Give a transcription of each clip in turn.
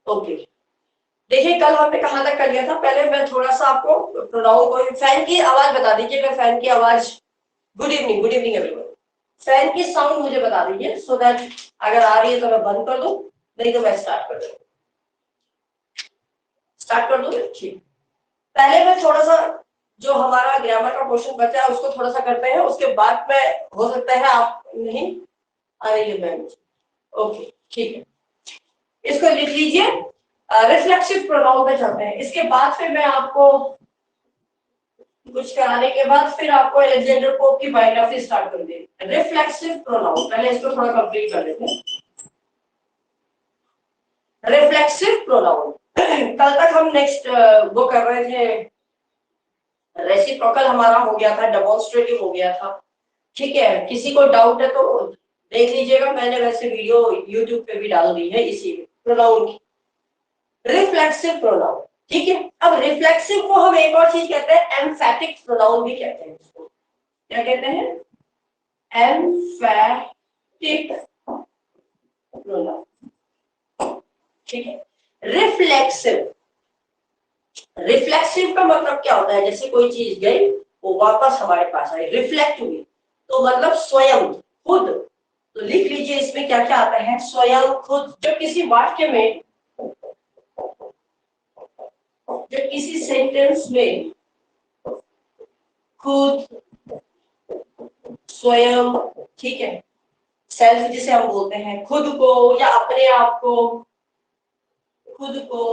Okay, देखिए कल हमने कहाँ तक कर लिया था। पहले मैं थोड़ा सा आपको प्रोनाउन को, फैन की आवाज बता दीजिएगा, फैन की आवाज। Good evening, good evening everyone. Fan की साउंड मुझे बता दीजिए, सो दैट अगर आ रही है तो मैं बंद कर दूं, नहीं तो मैं स्टार्ट कर दूं। स्टार्ट कर दूं, ठीक। पहले मैं थोड़ा सा जो हमारा ग्रामर का क्वेश्चन बचा है उसको थोड़ा सा करते हैं, उसके बाद में हो सकता है आप नहीं आ रही है मैम। ओके ठीक है, इसको लिख लीजिए। रिफ्लेक्सिव प्रोनाउन पे चलते हैं, इसके बाद फिर मैं आपको कुछ कराने के बाद फिर आपको अलेक्जेंडर पोप की बायोग्राफी स्टार्ट कर देंगे। रिफ्लेक्सिव प्रोनाउन, पहले इसको थोड़ा कंप्लीट कर लेते हैं। रिफ्लेक्सिव प्रोनाउन कल तक हम नेक्स्ट वो कर रहे थे, रेसिप्रोकल हमारा हो गया था, डेमोन्स्ट्रेटिव हो गया था। ठीक है, किसी को डाउट है तो देख लीजिएगा, मैंने वैसे वीडियो यूट्यूब पे भी डाल दी है इसी प्रोनाउन की। रिफ्लेक्सिव प्रोनाउन, ठीक है। अब रिफ्लेक्सिव को हम एक और चीज कहते हैं, एम्फैटिक प्रोनाउन भी कहते हैं। इसको क्या कहते हैं? एम्फैटिक प्रोनाउन, ठीक है। रिफ्लेक्सिव, रिफ्लेक्सिव का मतलब क्या होता है? जैसे कोई चीज गई वो वापस हमारे पास आई, रिफ्लेक्ट हुई, तो मतलब स्वयं, खुद। तो लिख लीजिए इसमें क्या क्या आता है, स्वयं, खुद। जब किसी वाक्य में, जब किसी सेंटेंस में खुद, स्वयं, ठीक है, सेल्फ जिसे हम बोलते हैं, खुद को या अपने आप को, खुद को,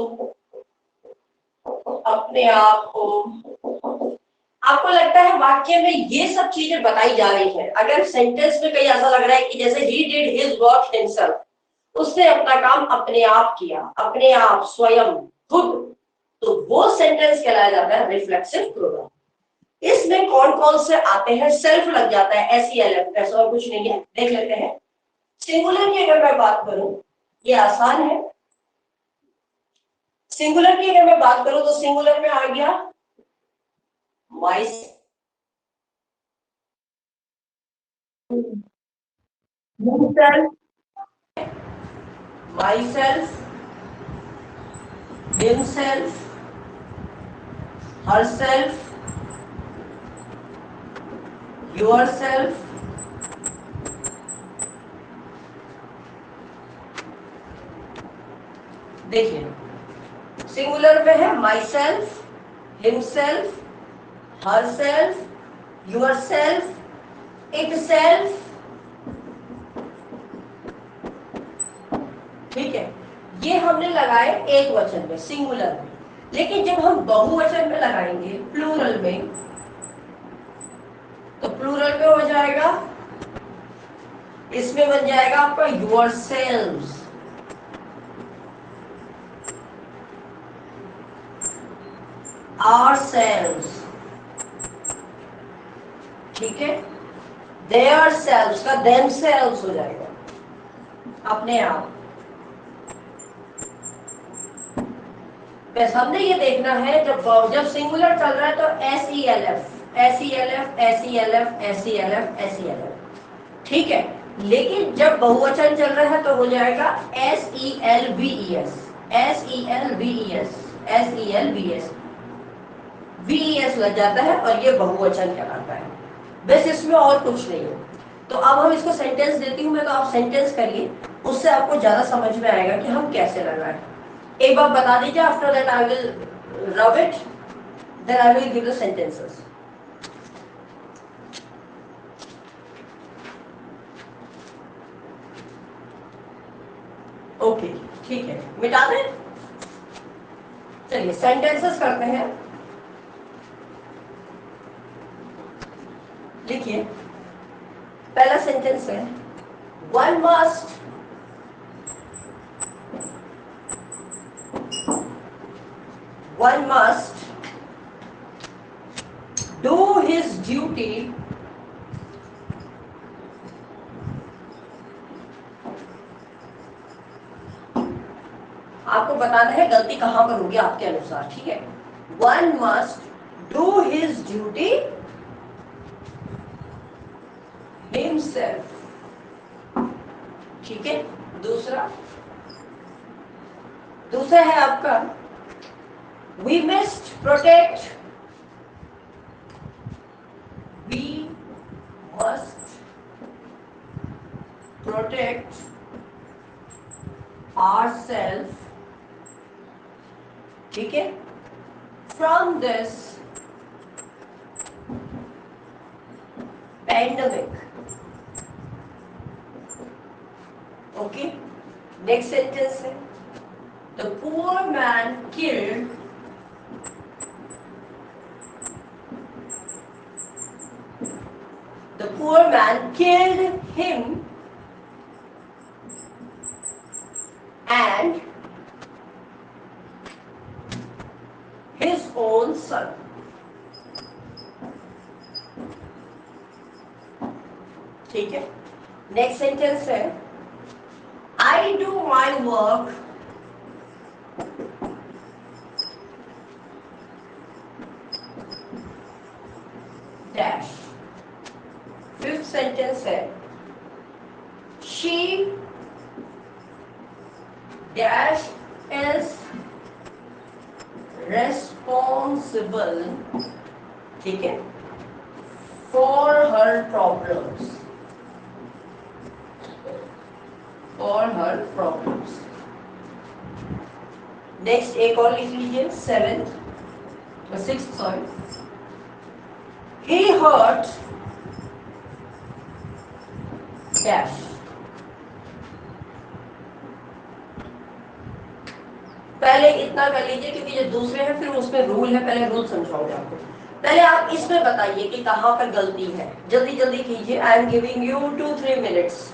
अपने आप को, आपको लगता है वाक्य में ये सब चीजें बताई जा रही है। अगर सेंटेंस में कहीं ऐसा लग रहा है कि जैसे he did his work himself, उसने अपना काम अपने आप किया, अपने आप, स्वयं, खुद, तो वो सेंटेंस कहलाया जाता है रिफ्लेक्सिव प्रोनाउन। इसमें कौन कौन से आते हैं? सेल्फ लग जाता है, SELF, ऐसा और कुछ नहीं है, देख लेते हैं। सिंगुलर की अगर मैं बात करूं, ये आसान है। सिंगुलर की अगर मैं बात करूं तो सिंगुलर में आ गया माई, myself, himself, herself, yourself, देखिए सिंगुलर में है myself, himself, herself, yourself, itself, ठीक है। ये हमने लगाए एक वचन में, सिंगुलर में। लेकिन जब हम बहुवचन में लगाएंगे, प्लूरल में, तो प्लूरल में हो जाएगा, इसमें बन जाएगा आपका yourselves, ourselves, ठीक है। their selves का themselves हो जाएगा, अपने आप। बस हमने ये देखना है, जब सिंगुलर चल रहा है तो SELF, SELF, SELF, SELF, SELF, ठीक है। लेकिन जब बहुवचन चल रहा है तो हो जाएगा SELVES, SELVES, SELVES, VES लग जाता है और ये बहुवचन कहलाता है। बस इसमें और कुछ नहीं है। तो अब हम इसको सेंटेंस देती हूँ मैं, तो आप सेंटेंस करिए, उससे आपको ज्यादा समझ में आएगा कि हम कैसे लगाएं। एक बार बता दीजिए, after that I will rub it, then I will give the sentences. Okay ठीक है, मिटा दें। चलिए सेंटेंसेस करते हैं। लिखिए, पहला सेंटेंस है, one must, one must do his duty आपको बताना है गलती कहां पर होगी आपके अनुसार, ठीक है। one must do his duty himself, ठीक है। दूसरा, दूसरा है आपका we must protect, we must protect ourselves, ठीक है, from this pandemic. Okay, next sentence है the poor man killed him and his own son. ठीक है, नेक्स्ट सेंटेंस है I do my work dash. Fifth sentence है she dash is responsible, ठीक है, for her problems, next एक और लिख लीजिए, sixth sorry, he hurt dash. पहले इतना कर लीजिए क्योंकि जो दूसरे हैं फिर उसमें रूल है, पहले रूल समझाऊंगा आपको। पहले आप इसमें बताइए कि कहाँ पर गलती है, जल्दी जल्दी कीजिए। I am giving you 2-3 minutes,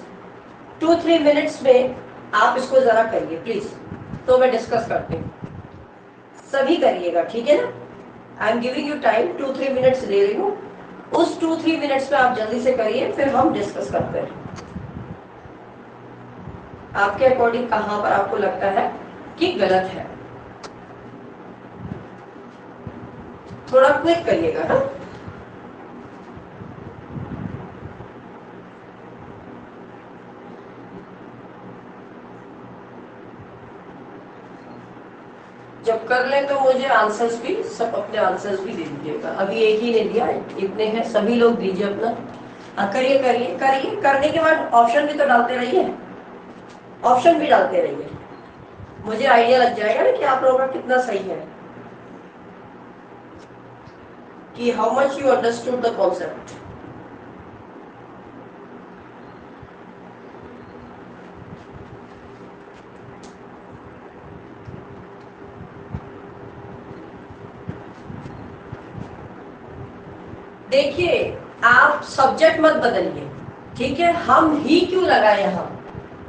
2-3 minutes में आप इसको जरा करिए प्लीज, तो मैं डिस्कस करती हूँ। सभी करिएगा, ठीक है ना। आई am giving you time, 2-3 minutes ले रही हूँ, उस 2-3 मिनट्स में आप जल्दी से करिए, फिर हम डिस्कस करते हैं आपके अकॉर्डिंग कहाँ पर आपको लगता है कि गलत है। थोड़ा क्विक करिएगा ना। जब कर ले तो मुझे आंसर्स भी, सब अपने आंसर्स भी दे दीजिएगा। अभी एक ही ने दिया, इतने हैं, सभी लोग दीजिए अपना। करिए करिए करिए, करने के बाद ऑप्शन भी तो डालते रहिए, ऑप्शन भी डालते रहिए, मुझे आइडिया लग जाएगा ना कि आप लोगों का कितना सही है, कि how much you understood the concept. देखिए आप सब्जेक्ट मत बदलिए, ठीक है। हम ही क्यों लगाए यहाँ,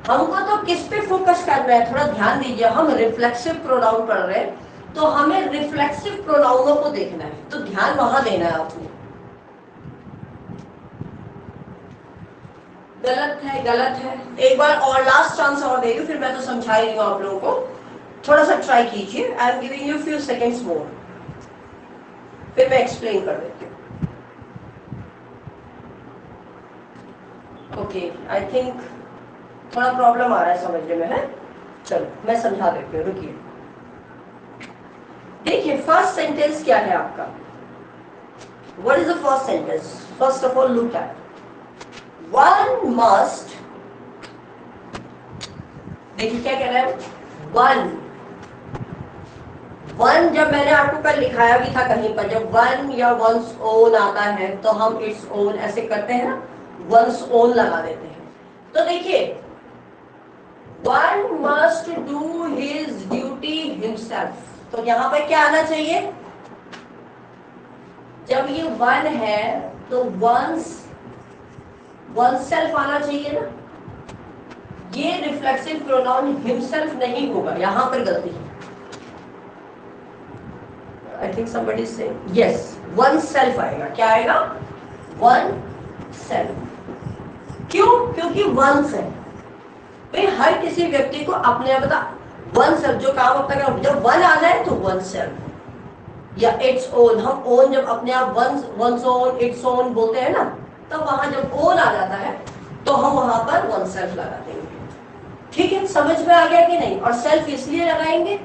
हमको तो किस पे फोकस करना है, थोड़ा ध्यान दीजिए। हम रिफ्लेक्सिव प्रोनाउन पढ़ रहे हैं तो हमें रिफ्लेक्सिव प्रोनाउनों को देखना है, तो ध्यान वहां देना है आपको। गलत है, गलत है। एक बार और लास्ट चांस और दे दूं, फिर मैं तो समझा ही रही हूँ आप लोगों को, थोड़ा सा ट्राई कीजिए। I am giving you few seconds more, फिर मैं एक्सप्लेन कर देती हूँ। ओके, आई थिंक थोड़ा प्रॉब्लम आ रहा है समझने में, है। चलो मैं समझा देती हूँ, रुकिए। देखिए फर्स्ट सेंटेंस क्या है आपका, what is the first sentence. First of all look at one must, देखिए क्या कह रहा है, वन। वन जब मैंने आपको कल लिखाया भी था कहीं पर, जब वन या वंस ओन आता है तो हम इट्स ओन ऐसे करते हैं ना, वंस ओन लगा देते हैं। तो देखिए one must do his duty himself, तो यहां पर क्या आना चाहिए, जब ये वन है तो वंस सेल्फ आना चाहिए ना। ये रिफ्लेक्सिव प्रोनाउन हिमसेल्फ नहीं होगा, यहां पर गलती है। I think somebody is saying yes, one self आएगा। क्या आएगा, वन सेल्फ। क्यों, क्योंकि वंस है भाई, हर किसी व्यक्ति को अपने आप वन सेल्फ जो काम अपना कर, जब वन आना है तो वन सेल्फ या इट्स ओन। हम ओन जब अपने आप वंस ओन इट्स ओन बोलते हैं ना, तब वहां जब ओन आ जाता है तो हम वहां पर वन सेल्फ लगा देंगे। ठीक है, समझ में आ गया कि नहीं? और सेल्फ इसलिए लगाएंगे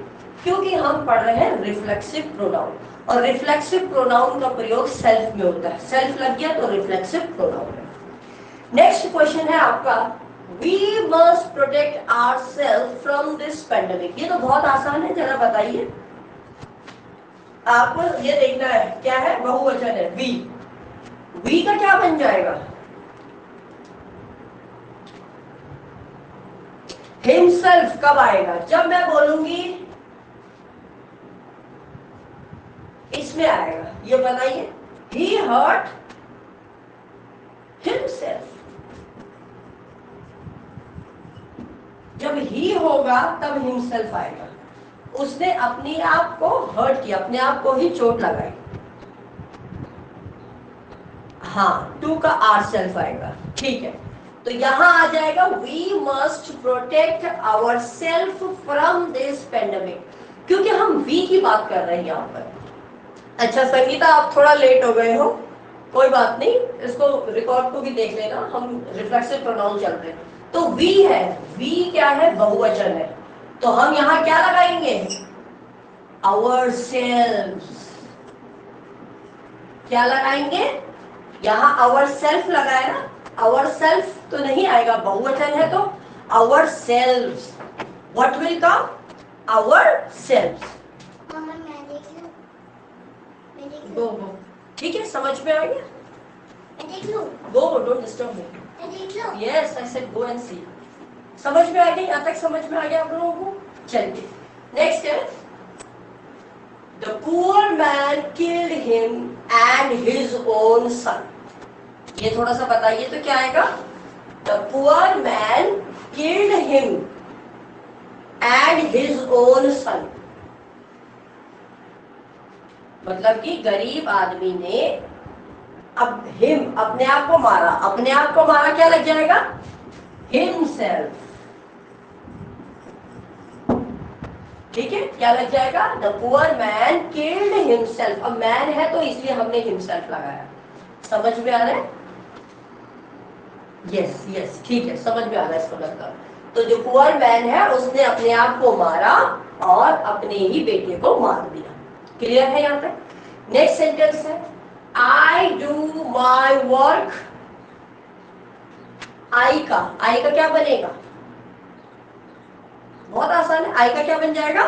क्योंकि हम पढ़ रहे हैं रिफ्लेक्सिव प्रोनाउन, और रिफ्लेक्सिव प्रोनाउन का प्रयोग सेल्फ में होता है। सेल्फ लग गया तो रिफ्लेक्सिव प्रोनाउन है। नेक्स्ट क्वेश्चन है आपका, we must protect ourselves from this pandemic. ये तो बहुत आसान है, जरा बताइए। आपको ये देखना है क्या है, बहुवचन है वी। वी का क्या बन जाएगा? हिमसेल्फ कब आएगा? जब मैं बोलूंगी इसमें आएगा। ये बताइए, he hurt himself। जब ही होगा तब himself आएगा। उसने अपने आप को हर्ट किया, अपने आप को ही चोट लगाई। हाँ, टू का आर सेल्फ आएगा। ठीक है, तो यहां आ जाएगा we must protect our self from this pandemic, क्योंकि हम वी की बात कर रहे हैं यहां पर। अच्छा संगीता, आप थोड़ा लेट हो गए हो, कोई बात नहीं, इसको रिकॉर्ड को भी देख लेना, हम रिफ्लेक्सिव प्रोनाउन चल रहे हैं। तो वी है, वी क्या है? बहुवचन है, तो हम यहाँ क्या लगाएंगे? ourselves। क्या लगाएंगे? यहाँ ourself लगाया ना, ourself तो नहीं आएगा, बहुवचन है तो ourselves। What will come? ourselves। गो गो, ठीक है, समझ में आ गया? Go, don't disturb me. Yes, I said go and see. समझ में आ गई? यहाँ तक समझ में आ गया आप लोगों को? चलिए नेक्स्ट है, the poor man killed him and his own son. ये थोड़ा सा बताइए तो क्या आएगा? The poor man killed him and his own son. मतलब कि गरीब आदमी ने अब हिम अपने आप को मारा, अपने आप को मारा क्या लग जाएगा? हिमसेल्फ। ठीक है, क्या लग जाएगा? The poor man killed himself. अब मैन है तो इसलिए हमने हिमसेल्फ लगाया। समझ में आ रहा है? यस यस, ठीक है, समझ में आ रहा है इसका मतलब। तो जो पुअर मैन है उसने अपने आप को मारा और अपने ही बेटे को मार दिया। क्लियर है यहाँ तक? नेक्स्ट सेंटेंस है, आई डू माई वर्क। आई का क्या बनेगा? बहुत आसान है, आई का क्या बन जाएगा?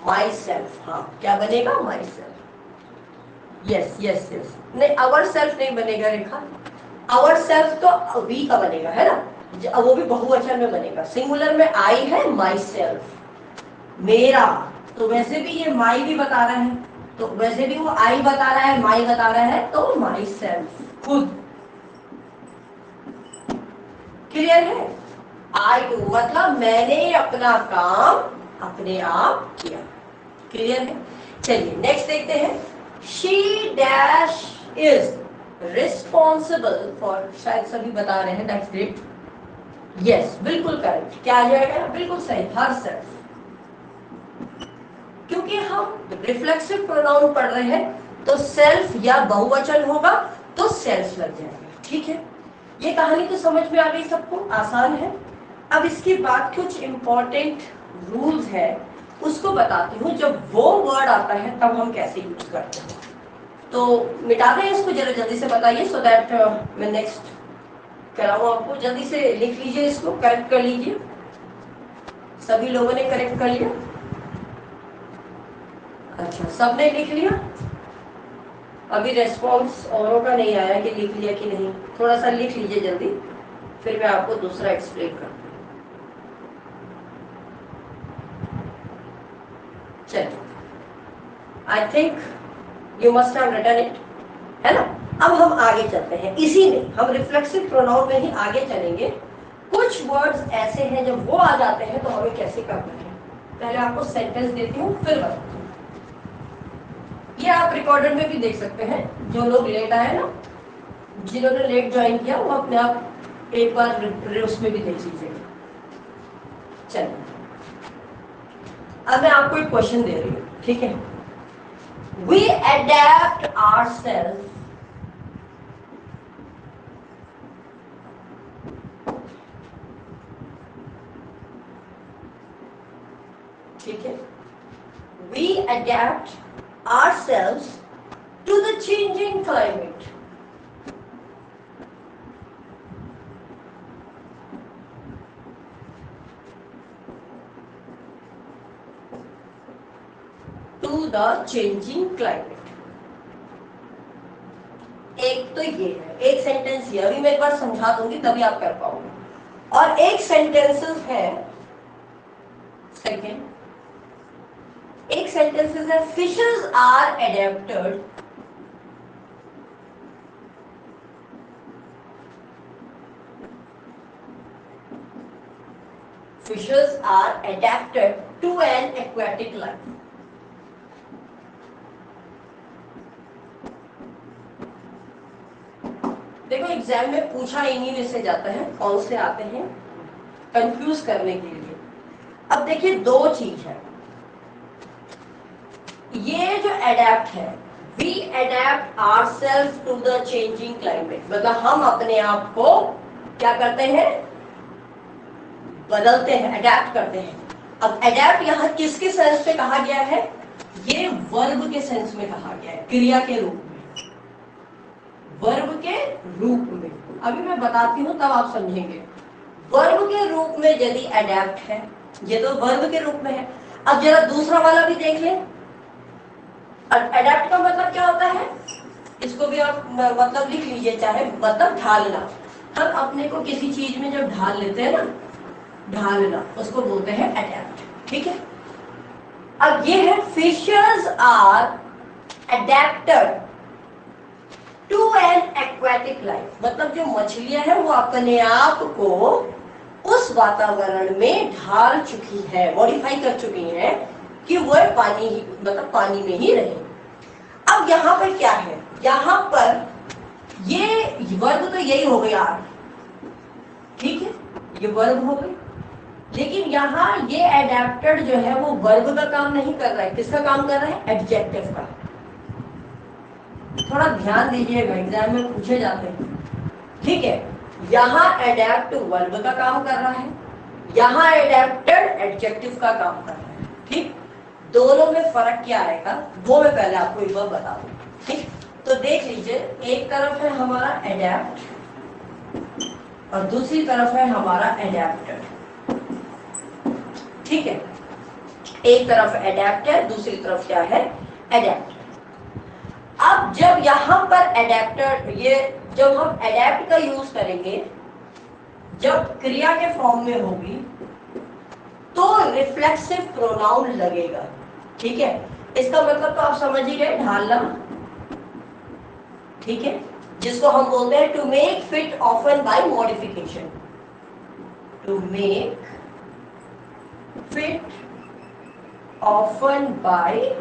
My self. हाँ, क्या बनेगा? My self. Yes yes yes, नहीं आवर सेल्फ नहीं बनेगा रेखा, आवर सेल्फ तो वी का बनेगा, है ना, वो भी बहुवचन में बनेगा। सिंगुलर में आई है, माई सेल्फ, मेरा। तो वैसे भी ये माई भी बता रहा है, तो वैसे भी वो आई बता रहा है, माई बता रहा है, तो माई सेल्फ, खुद। क्लियर है? आई डू मतलब मैंने अपना काम अपने आप किया। क्लियर है? चलिए नेक्स्ट देखते हैं, she dash is responsible for, शायद सभी बता रहे हैं, दैट्स ग्रेट। यस, बिल्कुल करेक्ट। क्या आ जाएगा? बिल्कुल सही, हर सेल्फ। क्योंकि हम रिफ्लेक्सिव प्रोनाउन पढ़ रहे हैं तो सेल्फ या बहुवचन होगा तो सेल्फ लग जाएगा। ठीक है, ये कहानी तो समझ में आ गई सबको, आसान है। अब इसके बाद कुछ इंपॉर्टेंट रूल्स है, उसको बताती हूँ। जब वो वर्ड आता है तब हम कैसे यूज करते हैं, तो मिटा दें इसको, जरा जल्दी से बताइए, सो दैट मैं नेक्स्ट कराऊँ आपको। जल्दी से लिख लीजिए, इसको करेक्ट कर लीजिए। सभी लोगों ने करेक्ट कर लिया? अच्छा, सबने लिख लिया? अभी रेस्पॉन्स औरों का नहीं आया कि लिख लिया कि नहीं। थोड़ा सा लिख लीजिए जल्दी, फिर मैं आपको दूसरा एक्सप्लेन करती हूँ। चलिए, I think you must have written it, है ना। अब हम आगे चलते हैं, इसी में हम रिफ्लेक्सिव प्रोनाउन में ही आगे चलेंगे। कुछ वर्ड्स ऐसे हैं जब वो आ जाते हैं तो हमें कैसे करना है। पहले आपको सेंटेंस देती हूँ, फिर बताती हूँ। ये आप रिकॉर्डर में भी देख सकते हैं। जो लोग लेट आए ना, जिन्होंने लेट ज्वाइन किया, वो अपने आप एक बार उसमें भी देख लीजिएगा। चलिए, अब मैं आपको एक क्वेश्चन दे रही हूँ, ठीक है। We adapt ourselves ठीक है, we adapt ourselves to the changing climate. To the changing climate. एक तो ये है, एक सेंटेंस ये, अभी मैं एक बार समझा दूंगी तभी आप कर पाओगे। और एक सेंटेंसेस है, सेकेंड, एक सेंटेंसेस है, fishes are adapted fishes are adapted to an aquatic life. देखो एग्जाम में पूछा इन्हीं में से जाता है, कौन से आते हैं कंफ्यूज करने के लिए। अब देखिए दो चीज है, ये जो अडेप्ट है, we adapt ourselves to the changing climate, मतलब हम अपने आप को क्या करते हैं, बदलते हैं, अडेप्ट करते हैं। अब अडेप्ट यहाँ किसके सेंस में कहा गया है, ये वर्ब के सेंस में कहा गया है, क्रिया के रूप में, वर्ब के रूप में। अभी मैं बताती हूँ तब आप समझेंगे। वर्ब के रूप में यदि अडेप्ट है, ये तो वर्ब के रूप में है। अब जरा दूसरा वाला भी देख लें। अडेप्ट का मतलब क्या होता है, इसको भी आप मतलब लिख लीजिए, चाहे मतलब ढालना। हम अपने को किसी चीज में जब ढाल लेते हैं ना, ढालना, उसको बोलते हैं अडेप्ट। ठीक है, अब ये है fishes are adapted to an aquatic life, मतलब जो मछलियां हैं वो अपने आप को उस वातावरण में ढाल चुकी है, मॉडिफाई कर चुकी है कि वह पानी ही, मतलब पानी में ही रहे। अब यहाँ पर क्या है, यहाँ पर ये वर्ब तो यही हो गया, ठीक है, ये वर्ब हो गई, लेकिन यहाँ ये एडेप्टेड जो है वो वर्ब का काम नहीं कर रहा है, किसका काम कर रहा है, एडजेक्टिव का। थोड़ा ध्यान दीजिएगा, एग्जाम में पूछे जाते हैं। ठीक है, यहाँ एडेप्ट वर्ब का काम कर रहा है, यहाँ एडेप्टेड एडजेक्टिव का काम कर रहा है। ठीक, दोनों में फर्क क्या आएगा वो मैं पहले आपको एक बार बता दूं। ठीक, तो देख लीजिए, एक तरफ है हमारा एडेप्ट और दूसरी तरफ है हमारा एडेप्टेड। ठीक है, एक तरफ एडेप्ट है, दूसरी तरफ क्या है, एडेप्ट। अब जब यहां पर एडेप्टेड, ये जब हम एडेप्ट का यूज करेंगे, जब क्रिया के फॉर्म में होगी तो रिफ्लेक्सिव प्रोनाउन लगेगा। ठीक है, इसका मतलब तो आप समझ ही गए, ढालना। ठीक है, जिसको हम बोलते हैं to make fit often by modification, to make fit often by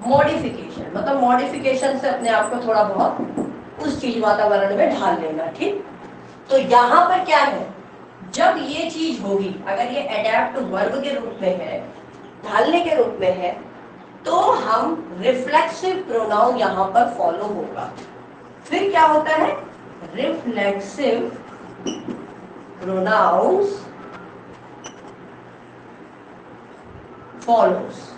modification, मतलब मॉडिफिकेशन से अपने आप को थोड़ा बहुत उस चीज वातावरण में ढाल लेना। ठीक, तो यहां पर क्या है, जब ये चीज होगी, अगर ये एडेप्ट वर्ब के रूप में है, ढालने के रूप में है, तो हम रिफ्लेक्सिव प्रोनाउन यहां पर फॉलो होगा। फिर क्या होता है, रिफ्लेक्सिव प्रोनाउंस फॉलोस।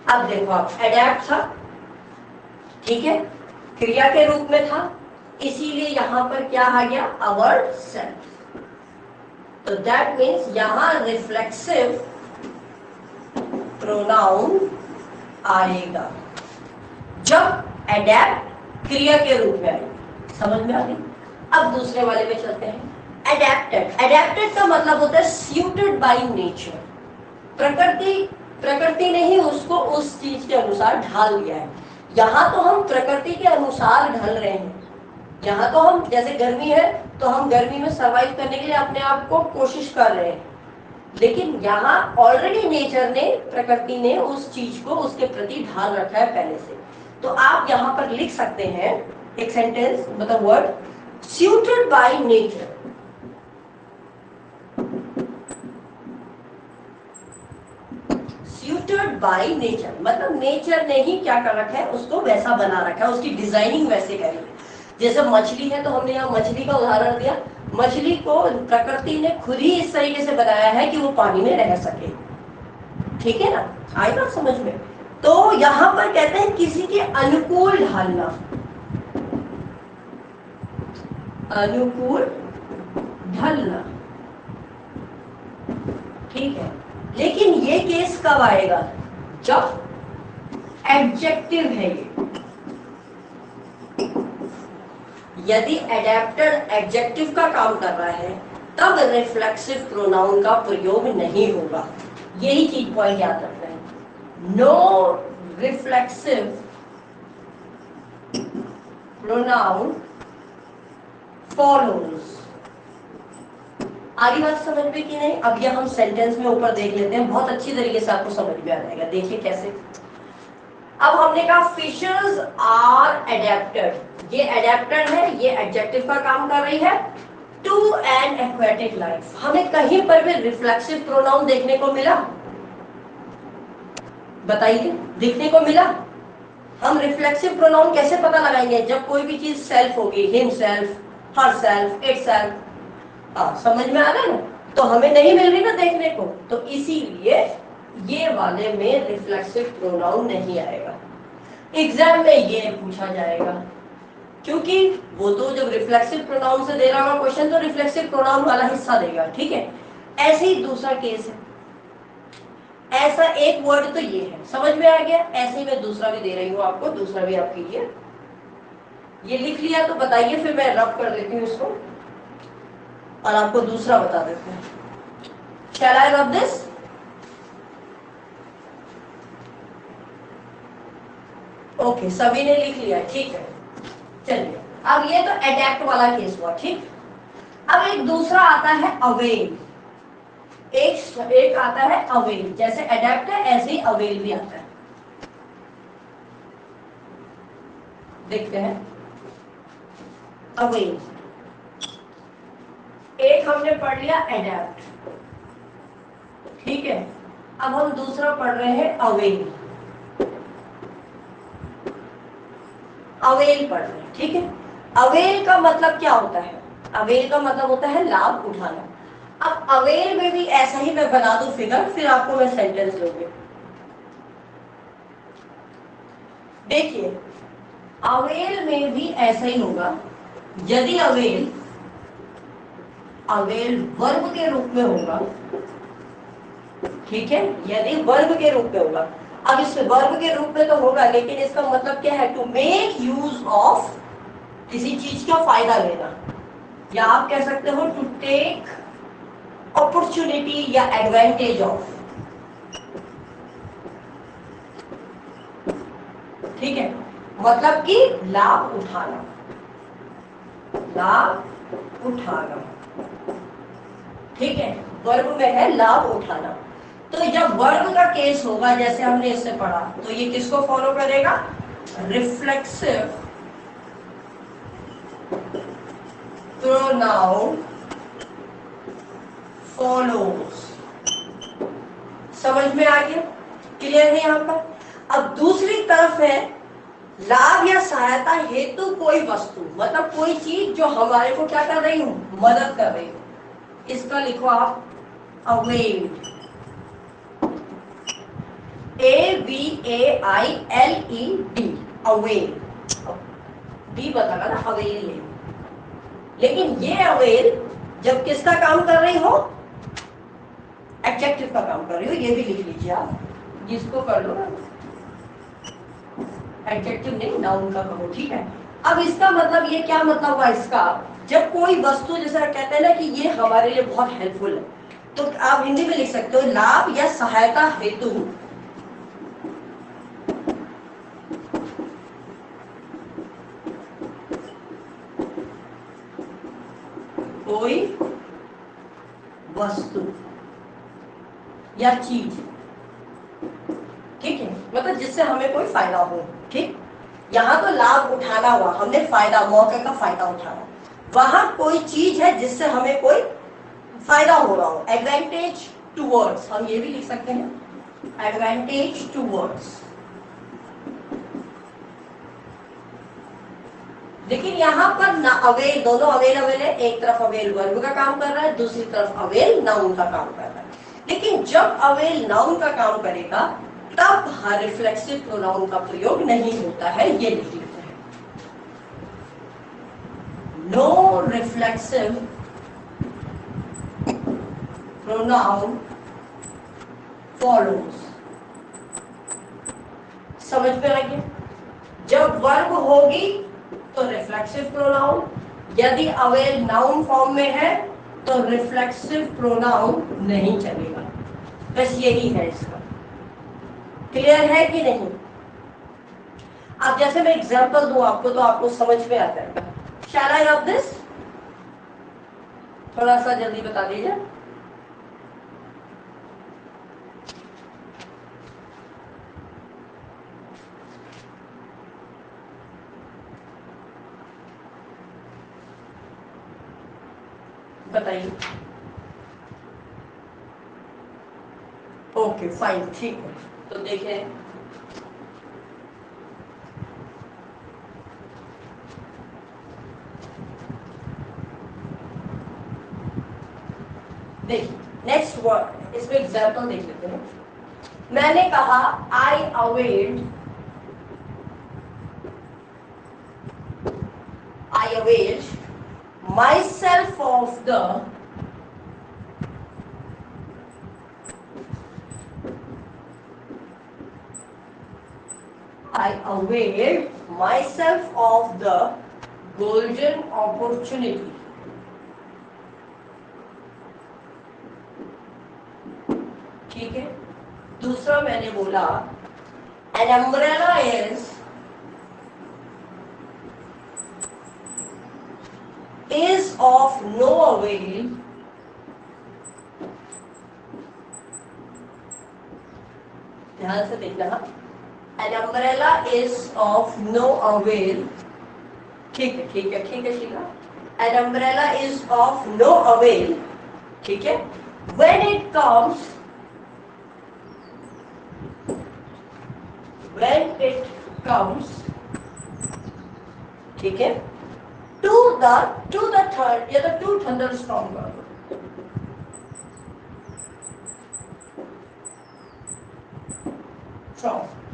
अब देखो, आप एडेप्ट था, ठीक है, क्रिया के रूप में था, इसीलिए यहां पर क्या आ गया, अवर सेल्फ। तो दैट मीन्स यहां रिफ्लेक्सिव प्रोनाउन आएगा जब एडेप्ट क्रिया के रूप में आएगी। समझ में आ गई? अब दूसरे वाले पे चलते हैं, एडेप्टेड। एडेप्टेड का मतलब होता है सूटेड बाय नेचर, प्रकृति ने ही उसको उस चीज के अनुसार ढाल दिया है। यहाँ तो हम प्रकृति के अनुसार ढल रहे हैं, यहाँ तो हम, जैसे गर्मी है तो हम गर्मी में सरवाइव करने के लिए अपने आप को कोशिश कर रहे हैं, लेकिन यहाँ ऑलरेडी नेचर ने, प्रकृति ने उस चीज को उसके प्रति ढाल रखा है पहले से। तो आप यहाँ पर लिख सकते हैं एक सेंटेंस, मतलब word, suited by nature. Suited by nature मतलब नेचर ने ही क्या कर रखा है, उसको वैसा बना रखा है, उसकी डिजाइनिंग वैसे करी है। जैसे मछली है तो हमने यहाँ मछली का उदाहरण दिया, मछली को प्रकृति ने खुद ही इस तरीके से बनाया है कि वो पानी में रह सके, ठीक है ना, आई बात समझ में। तो यहां पर कहते हैं किसी के अनुकूल ढालना, अनुकूल ढलना, ठीक है। लेकिन ये केस कब आएगा, जब एडजेक्टिव है ये, यदि एडेप्टर एडजेक्टिव का काम कर रहा है तब रिफ्लेक्सिव प्रोनाउन का प्रयोग नहीं होगा, यही चीज पॉइंट याद रखना है। No reflexive pronoun follows. आगे बात समझ में कि नहीं, अब ये हम सेंटेंस में ऊपर देख लेते हैं, बहुत अच्छी तरीके से आपको समझ में आ जाएगा। देखिए कैसे, अब हमने कहा फिशर्स आर एडेप्टेड, ये एडेप्टेड है, ये एडजेक्टिव का काम कर रही है, टू एन एक्वेटिक लाइफ। हमें कहीं पर भी रिफ्लेक्सिव प्रोनाउन देखने को मिला, बताइए, देखने को मिला? हम रिफ्लेक्सिव प्रोनाउन कैसे पता लगाएंगे, जब कोई भी चीज सेल्फ होगी, हिमसेल्फ, हरसेल्फ, इटसेल्फ, समझ में आ रहा है ना, तो हमें नहीं मिल रही ना देखने को, तो इसीलिए ये वाले में रिफ्लेक्सिव प्रोनाउन नहीं आएगा। एग्जाम में ये पूछा जाएगा, क्योंकि वो तो जब रिफ्लेक्सिव प्रोनाउन से दे रहा होगा क्वेश्चन तो रिफ्लेक्सिव प्रोनाउन वाला हिस्सा देगा, ठीक है। ऐसे ही दूसरा केस है, ऐसा एक वर्ड तो ये है, समझ में आ गया, ऐसे ही मैं दूसरा भी दे रही हूँ आपको, दूसरा भी आप कीजिए। ये लिख लिया तो बताइए, फिर मैं रब कर देती हूँ इसको और आपको दूसरा बता देते हैं। Shall I rub this? Okay, सभी ने लिख लिया, ठीक है। चलिए, अब ये तो एडेप्ट वाला केस हुआ, ठीक। अब एक दूसरा आता है अवेल, एक आता है अवेल, जैसे एडेप्ट है ऐसे ही अवेल भी आता है। देखते हैं अवेल, एक हमने पढ़ लिया एडेप्ट, ठीक है। अब हम दूसरा पढ़ रहे हैं अवेल, अवेल पढ़ रहे हैं, ठीक है। अवेल का मतलब क्या होता है, अवेल का मतलब होता है लाभ उठाना। अब अवेल में भी ऐसा ही मैं बना दूं फिगर, फिर आपको मैं सेंटेंस दूंगी। देखिए अवेल में भी ऐसा ही होगा, यदि अवेल वर्ब के रूप में होगा, ठीक है, यदि वर्ब के रूप में होगा। अब इस वर्ब के रूप में तो होगा, लेकिन इसका मतलब क्या है, टू मेक यूज ऑफ, किसी चीज का फायदा लेना, या आप कह सकते हो टू टेक अपॉर्चुनिटी या एडवांटेज ऑफ, ठीक है, मतलब कि लाभ उठाना, लाभ उठाना, ठीक है, वर्ब में है लाभ उठाना। तो जब वर्ब का केस होगा, जैसे हमने इससे पढ़ा, तो ये किसको फॉलो करेगा, रिफ्लेक्सिव प्रोनाउन फॉलोज। समझ में आ गया, क्लियर है यहाँ पर। अब दूसरी तरफ है लाभ या सहायता हेतु कोई वस्तु, मतलब कोई चीज जो हमारे को क्या कर रही हो, मदद कर रही हो, इसका लिखो आप अवेल्ड, AVAILED, अवेल, डी बताना ना, अवेल है। लेकिन ये अवेल जब किसका काम कर रही हो, एडजेक्टिव का काम कर रही हो, ये भी लिख लीजिए आप, जिसको कर लो, एडजेक्टिव नहीं नाउन का कहो, ठीक है। अब इसका मतलब ये क्या मतलब हुआ इसका, जब कोई वस्तु, जैसे कहते हैं ना कि ये हमारे लिए बहुत हेल्पफुल है, तो आप हिंदी में लिख सकते हो लाभ या सहायता हेतु कोई वस्तु या चीज, ठीक है, मतलब जिससे हमें कोई फायदा हो, ठीक। यहाँ तो लाभ उठाना हुआ, हमने फायदा, मौके का फायदा उठाना, वहां कोई चीज है जिससे हमें कोई फायदा हो रहा हो, एडवांटेज टूवर्ड्स, हम ये भी लिख सकते हैं, एडवांटेज टूवर्ड्स, लेकिन यहाँ पर ना अवेल, दोनों अवेल है, एक तरफ अवेल वर्ब का काम कर रहा है, दूसरी तरफ अवेल नाउन का काम कर रहा है। लेकिन जब अवेल नाउन का काम करेगा तब रिफ्लेक्सिव प्रोनाउन का प्रयोग नहीं होता है, ये लिख लेते हैं। No reflexive pronoun follows. समझ में आ गया? जब वर्ब होगी तो रिफ्लेक्सिव प्रोनाउन, यदि अवेल नाउन फॉर्म में है तो रिफ्लेक्सिव प्रोनाउन नहीं चलेगा। बस यही है इसका। क्लियर है कि नहीं? अब जैसे मैं एग्जांपल दूं आपको तो आपको समझ में आ जाएगा। शैल आई हैव दिस? थोड़ा सा जल्दी बता दीजिए। बताइए। ओके फाइन, ठीक है। तो देखें, देखिए नेक्स्ट वर्ड, इसमें एग्जांपल देख लेते हैं। मैंने कहा आई availed myself of the golden opportunity. ठीक है। दूसरा मैंने बोला an umbrella is of no avail ध्यान से देखना। an umbrella is of no avail, ठीक है ठीक है ठीक है Sheila. an umbrella is of no avail, ठीक है, when it comes ठीक है to the third या तो टू thunderstorm का।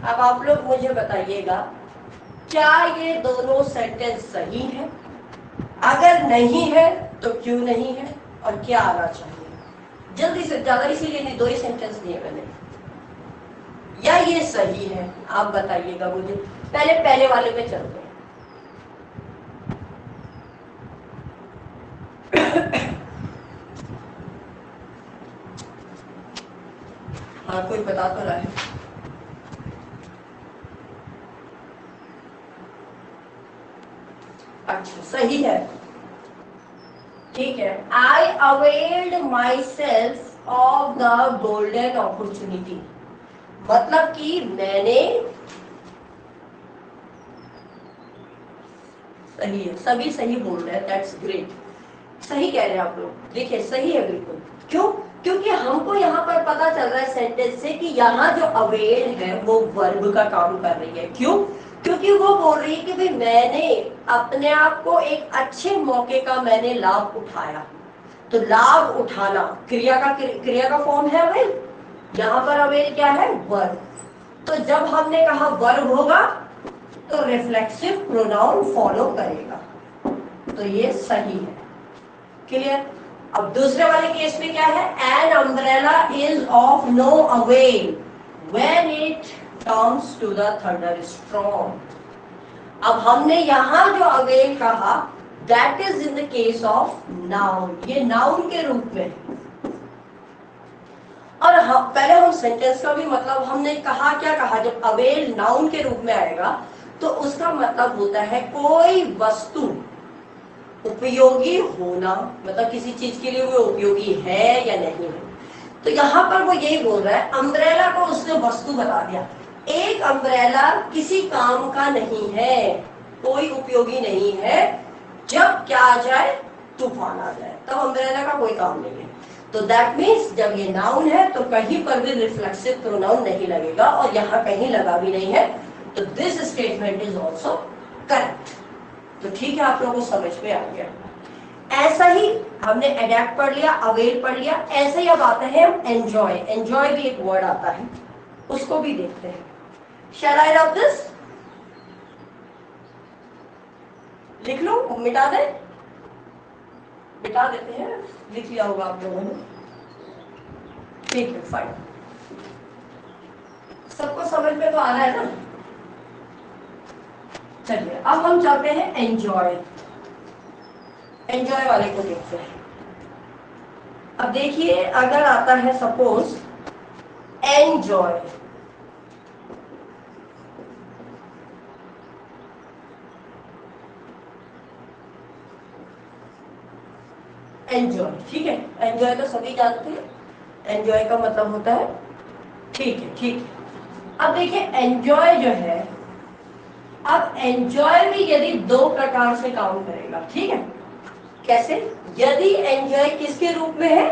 अब आप लोग मुझे बताइएगा क्या ये दोनों सेंटेंस सही है? अगर नहीं है तो क्यों नहीं है और क्या आना चाहिए? जल्दी से, ज्यादा इसीलिए नहीं, दो ही सेंटेंस दिए मैंने। या ये सही है, आप बताइएगा मुझे। पहले वाले पे चलते हैं। हाँ कोई बता तो रहा है। अच्छा सही है, ठीक है। I availed myself of the golden opportunity, मतलब कि मैंने, सही है, सभी सही बोल रहे हैं, दैट्स ग्रेट, सही कह रहे हैं आप लोग। देखिए सही है बिल्कुल। क्यों? क्योंकि हमको यहाँ पर पता चल रहा है सेंटेंस से कि यहाँ जो अवेल है वो वर्ब का काम कर रही है। क्यों? क्योंकि वो बोल रही है कि भाई मैंने अपने आप को एक अच्छे मौके का मैंने लाभ उठाया। तो लाभ उठाना क्रिया का फॉर्म है अवेल। यहाँ पर अवेल क्या है? वर्ब। तो जब हमने कहा वर्ब होगा तो रिफ्लेक्सिव प्रोनाउन फॉलो करेगा, तो ये सही है। क्लियर? अब दूसरे वाले केस में क्या है? An umbrella is of no avail when it comes to the thunderstorm. अब हमने यहां जो अवेल कहा that is in the case of noun, ये नाउन के रूप में। और पहले हम सेंटेंस का भी मतलब हमने कहा, क्या कहा? जब अवेल नाउन के रूप में आएगा तो उसका मतलब होता है कोई वस्तु उपयोगी होना, मतलब किसी चीज के लिए वो उपयोगी है या नहीं है। तो यहाँ पर वो यही बोल रहा है, अम्ब्रेला को उसने वस्तु बता दिया। एक अम्ब्रेला किसी काम का नहीं है, कोई उपयोगी नहीं है। जब क्या आ जाए? तूफान आ जाए, तब अम्ब्रेला का कोई काम नहीं है। तो दैट मीन्स जब ये नाउन है तो कहीं पर भी रिफ्लेक्सिव प्रोनाउन नहीं लगेगा, और यहाँ कहीं लगा भी नहीं है। तो this statement is also correct. तो ठीक है, आप लोगों को समझ में आ गया। ऐसा ही हमने अडेप्ट पढ़ लिया, अवेल पढ़ लिया, ऐसे ही अब आते हैं हम एंजॉय। एंजॉय भी एक वर्ड आता है, उसको भी देखते हैं। शैल आई राइट दिस? लिख लो, मिटा दे, मिटा देते हैं, लिख लिया होगा आप लोगों ने। ठीक है, फाइन। सबको समझ में तो आ रहा है ना? चलिए अब हम चलते हैं एंजॉय। एंजॉय वाले को देखते हैं। अब देखिए, अगर आता है सपोज एंजॉय, एंजॉय, ठीक है, एंजॉय तो सभी जानते हैं। एंजॉय का मतलब होता है ठीक है, ठीक है। अब देखिए एंजॉय जो है, अब एंजॉय भी यदि दो प्रकार से काम करेगा, ठीक है। कैसे? यदि एंजॉय किसके रूप में है?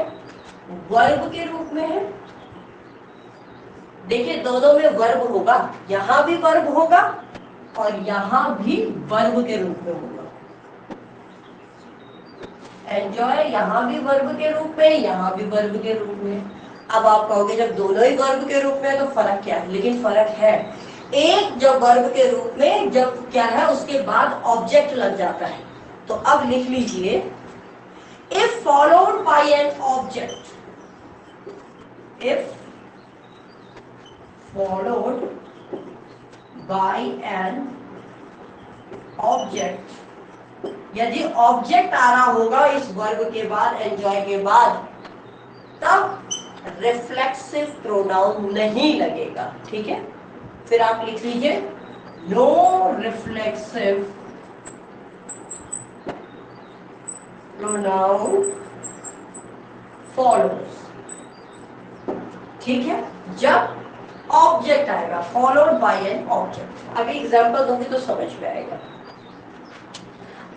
वर्ब के रूप में है। देखिए दोनों में वर्ब होगा, यहां भी वर्ब होगा और यहां भी वर्ब के रूप में होगा। एंजॉय यहां भी वर्ब के रूप में, यहां भी वर्ब के रूप में। अब आप कहोगे जब दोनों ही वर्ब के रूप में है तो फर्क क्या है? लेकिन फर्क है, एक जब वर्ब के रूप में जब क्या है उसके बाद ऑब्जेक्ट लग जाता है। तो अब लिख लीजिए, if followed by an object, if followed by an object, यदि ऑब्जेक्ट आ रहा होगा इस वर्ब के बाद, एंजॉय के बाद, तब रिफ्लेक्सिव प्रोनाउन नहीं लगेगा, ठीक है। फिर आप लिख लीजिए, नो रिफ्लेक्सिव प्रोनाउन फॉलोज, ठीक है। जब ऑब्जेक्ट आएगा, फॉलोड बाय एन ऑब्जेक्ट। अभी एग्जांपल दूंगी तो समझ में आएगा।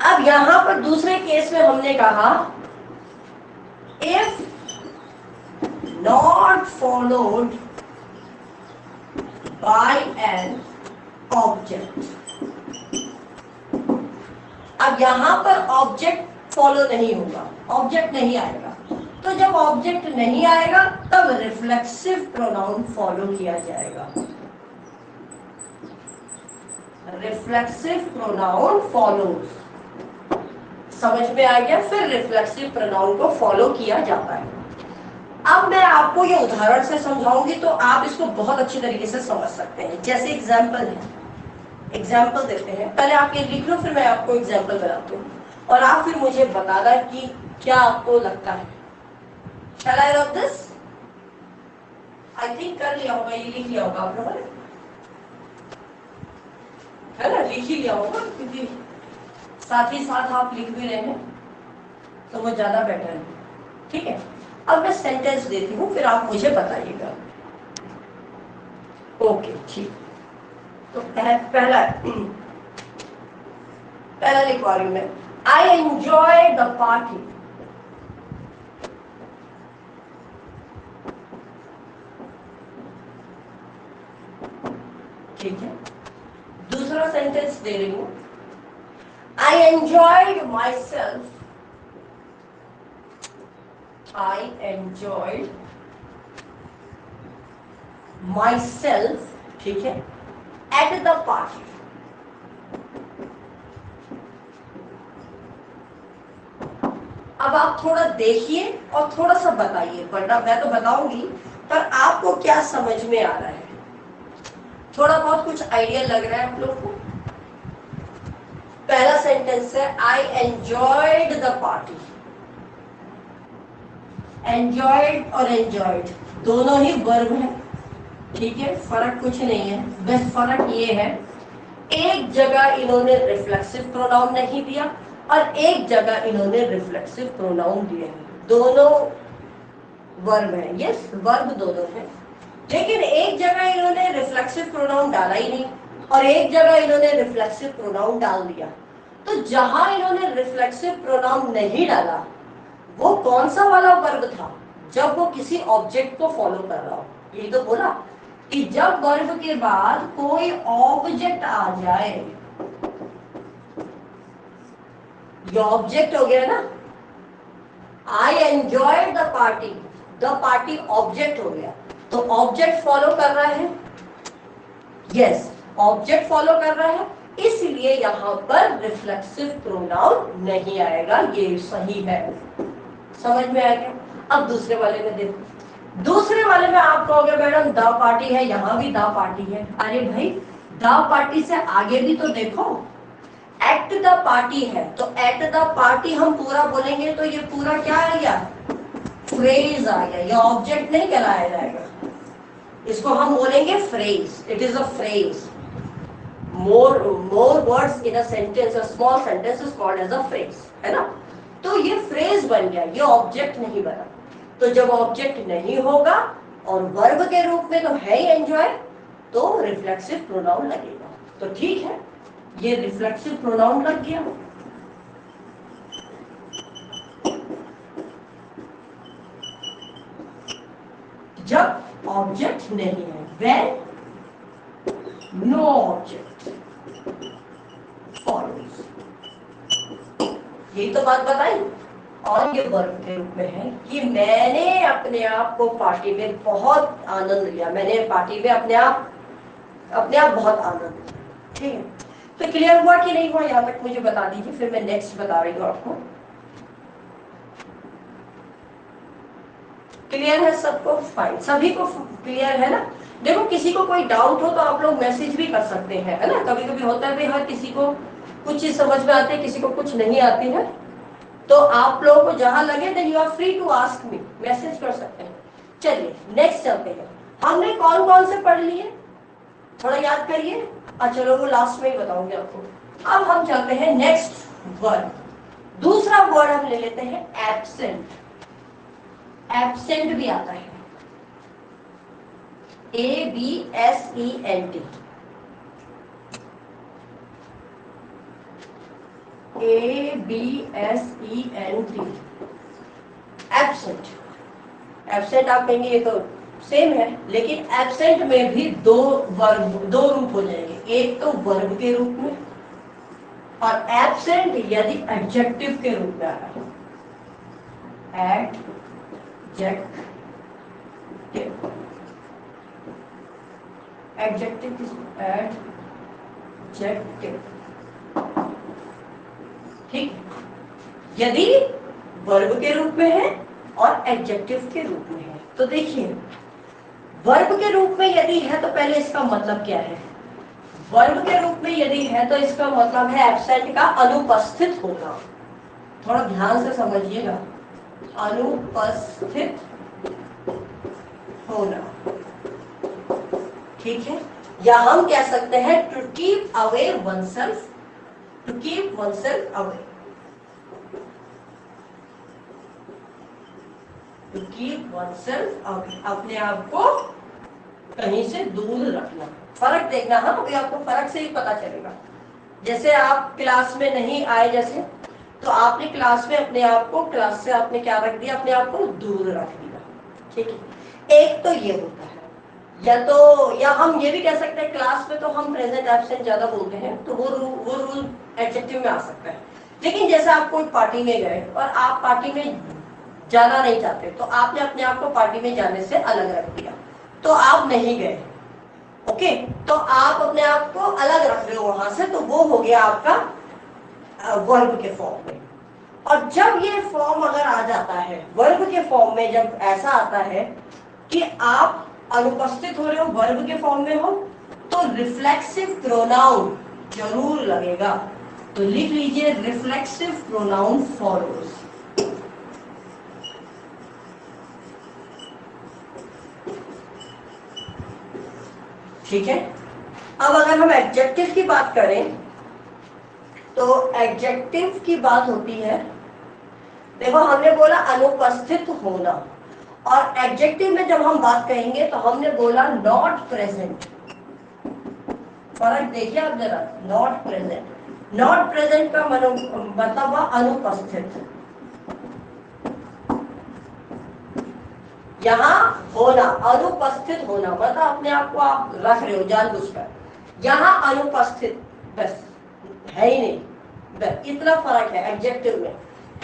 अब यहां पर दूसरे केस में हमने कहा, if not followed by an object. अब यहां पर ऑब्जेक्ट फॉलो नहीं होगा, ऑब्जेक्ट नहीं आएगा। तो जब ऑब्जेक्ट नहीं आएगा तब रिफ्लेक्सिव प्रोनाउन फॉलो किया जाएगा। रिफ्लेक्सिव प्रोनाउन फॉलोज, समझ में आ गया? फिर रिफ्लेक्सिव प्रोनाउन को फॉलो किया जाता है। अब मैं आपको ये उदाहरण से समझाऊंगी तो आप इसको बहुत अच्छी तरीके से समझ सकते हैं। जैसे एग्जाम्पल है, एग्जाम्पल देते हैं। पहले आप ये लिख लो, फिर मैं आपको एग्जाम्पल बनाती हूँ और आप फिर मुझे बताना कि क्या आपको लगता है। Shall I write this? I think कर लिया होगा, ये लिख लिया होगा आप लोगों ने, है ना? लिख ही लिया होगा, क्योंकि साथ ही साथ आप लिख भी रहे हैं तो वो ज्यादा बेटर है, ठीक है। अब मैं सेंटेंस देती हूँ, फिर आप मुझे बताइएगा। ओके, ठीक। तो पहला लिखवा रही हूँ मैं, आई एंजॉय द पार्टी। ठीक है। दूसरा सेंटेंस दे रही हूँ, I enjoyed my self. I enjoyed myself, ठीक है, at the party। अब आप थोड़ा देखिए और थोड़ा सा बताइए, वरना मैं तो बताऊंगी पर आपको क्या समझ में आ रहा है? थोड़ा बहुत कुछ आइडिया लग रहा है आप लोग को? पहला सेंटेंस है, I enjoyed the party. Enjoyed और एंजॉयड दोनों ही वर्ब है, ठीक है, फर्क कुछ नहीं है। बस फर्क ये है, एक जगह इन्होंने रिफ्लेक्सिव प्रोनाउन नहीं दिया और एक जगह इन्होंने रिफ्लेक्सिव प्रोनाउन दिए हैं। दोनों वर्ब है, यस, वर्ब दोनों है, लेकिन एक जगह इन्होंने रिफ्लेक्सिव प्रोनाउन डाला ही नहीं और एक जगह इन्होंने रिफ्लेक्सिव प्रोनाउन डाल दिया। तो जहां इन्होंने रिफ्लेक्सिव प्रोनाउन नहीं डाला वो कौन सा वाला वर्ब था? जब वो किसी ऑब्जेक्ट को फॉलो कर रहा हो। यही तो बोला कि जब वर्ब के बाद कोई ऑब्जेक्ट आ जाए, ये ऑब्जेक्ट हो गया ना, I enjoyed the party, the party object हो गया। तो ऑब्जेक्ट फॉलो कर रहा है, यस ऑब्जेक्ट फॉलो कर रहा है, इसलिए यहां पर रिफ्लेक्सिव प्रोनाउन नहीं आएगा, ये सही है। समझ में आ गया? अब दूसरे वाले में देखो, दूसरे वाले में आप कहोगे मैडम द पार्टी है, यहां भी द पार्टी है। अरे भाई द पार्टी से आगे भी तो देखो, एट द पार्टी है, तो एट द पार्टी हम पूरा बोलेंगे तो ये पूरा क्या आ गया, फ्रेज आ गया, ये ऑब्जेक्ट नहीं कहलाया जाएगा, इसको हम बोलेंगे phrase, it is a phrase. more words in a sentence, a small sentence is called as a phrase, है ना? तो ये फ्रेज बन गया, ये ऑब्जेक्ट नहीं बना। तो जब ऑब्जेक्ट नहीं होगा और वर्ब के रूप में तो है ही एंजॉय, तो रिफ्लेक्सिव प्रोनाउन लगेगा। तो ठीक है, ये रिफ्लेक्सिव प्रोनाउन लग गया। जब ऑब्जेक्ट नहीं है, व्हेन नो ऑब्जेक्ट फॉलोज, यही तो बात बताई। और ये वर्ब के रूप में है कि मैंने अपने आप को पार्टी में बहुत आनंद लिया, मैंने पार्टी में अपने आप बहुत आनंद लिया। ठीक है, तो क्लियर हुआ कि नहीं हुआ, यहाँ तक मुझे बता दीजिए, फिर मैं नेक्स्ट बता रही हूँ आपको। क्लियर है सबको? फाइन, सभी को क्लियर है ना? देखो किसी को कोई डाउट हो तो आप लोग मैसेज भी कर सकते हैं, है ना? कभी कभी होता है भाई हर किसी को कुछ चीज समझ में आती है, किसी को कुछ नहीं आती है, तो आप लोगों को जहां लगे then you are free to ask me, message कर सकते हैं। चलिए नेक्स्ट चलते हैं। हमने कौन कौन से पढ़ लिए, थोड़ा याद करिए। चलो वो लास्ट में ही बताऊंगी आपको। अब हम चलते हैं नेक्स्ट वर्ड। दूसरा वर्ड हम ले लेते हैं एब्सेंट। एब्सेंट भी आता है, ABSENT, ABSENT, एब्सेंट। एब्सेंट आप कहेंगे ये तो सेम है, लेकिन एब्सेंट में भी दो रूप हो जाएंगे, एक तो वर्ब के रूप में, और एब्सेंट यदि एडजेक्टिव के रूप में आ रहा है, एडजेक्टिव, ठीक, यदि वर्ब के रूप में है और एडजेक्टिव के रूप में है। तो देखिए वर्ब के रूप में यदि है तो पहले इसका मतलब क्या है। वर्ब के रूप में यदि है तो इसका मतलब है एब्सेंट का अनुपस्थित होना। थोड़ा ध्यान से समझिएगा, अनुपस्थित होना, ठीक है। या हम कह सकते हैं to keep away oneself, to keep oneself away, to keep oneself away, अपने आप को कहीं से दूर रखना। फर्क देखना, हाँ अभी आपको फर्क से ही पता चलेगा। जैसे आप क्लास में नहीं आए, जैसे तो आपने क्लास में अपने आप को, क्लास से आपने क्या रख दिया, अपने आप को दूर रख दिया, ठीक है। एक तो ये होता है, या हम ये भी कह सकते हैं क्लास में तो हम प्रेजेंट एब्सेंट ज्यादा बोलते हैं, तो वो रूल एडजेक्टिव में आ सकता है। लेकिन जैसे आप कोई पार्टी में गए और आप पार्टी में जाना नहीं चाहते, तो आपने अपने आप को पार्टी में जाने से अलग रख दिया, तो आप नहीं गए, ओके, तो आप अपने आप को अलग रख रहे हो वहां से, तो वो हो गया आपका वर्ब के फॉर्म में। और जब ये फॉर्म अगर आ जाता है वर्ब के फॉर्म में, जब ऐसा आता है कि आप अनुपस्थित हो रहे हो, वर्ब के फॉर्म में हो, तो रिफ्लेक्सिव प्रोनाउन जरूर लगेगा। तो लिख लीजिए रिफ्लेक्सिव प्रोनाउन फॉलोज। ठीक है। अब अगर हम एडजेक्टिव की बात करें, तो एडजेक्टिव की बात होती है, देखो हमने बोला अनुपस्थित होना, और एडजेक्टिव में जब हम बात कहेंगे तो हमने बोला नॉट प्रेजेंट। फर्क देखिए आप जरा, नॉट प्रेजेंट, नॉट प्रेजेंट का मतलब हुआ अनुपस्थित, यहाँ होना, अनुपस्थित होना मतलब अपने आप को आप रख रहे हो जानबूझकर, यहाँ अनुपस्थित, बस है ही नहीं, इतना फर्क है, एडजेक्टिव में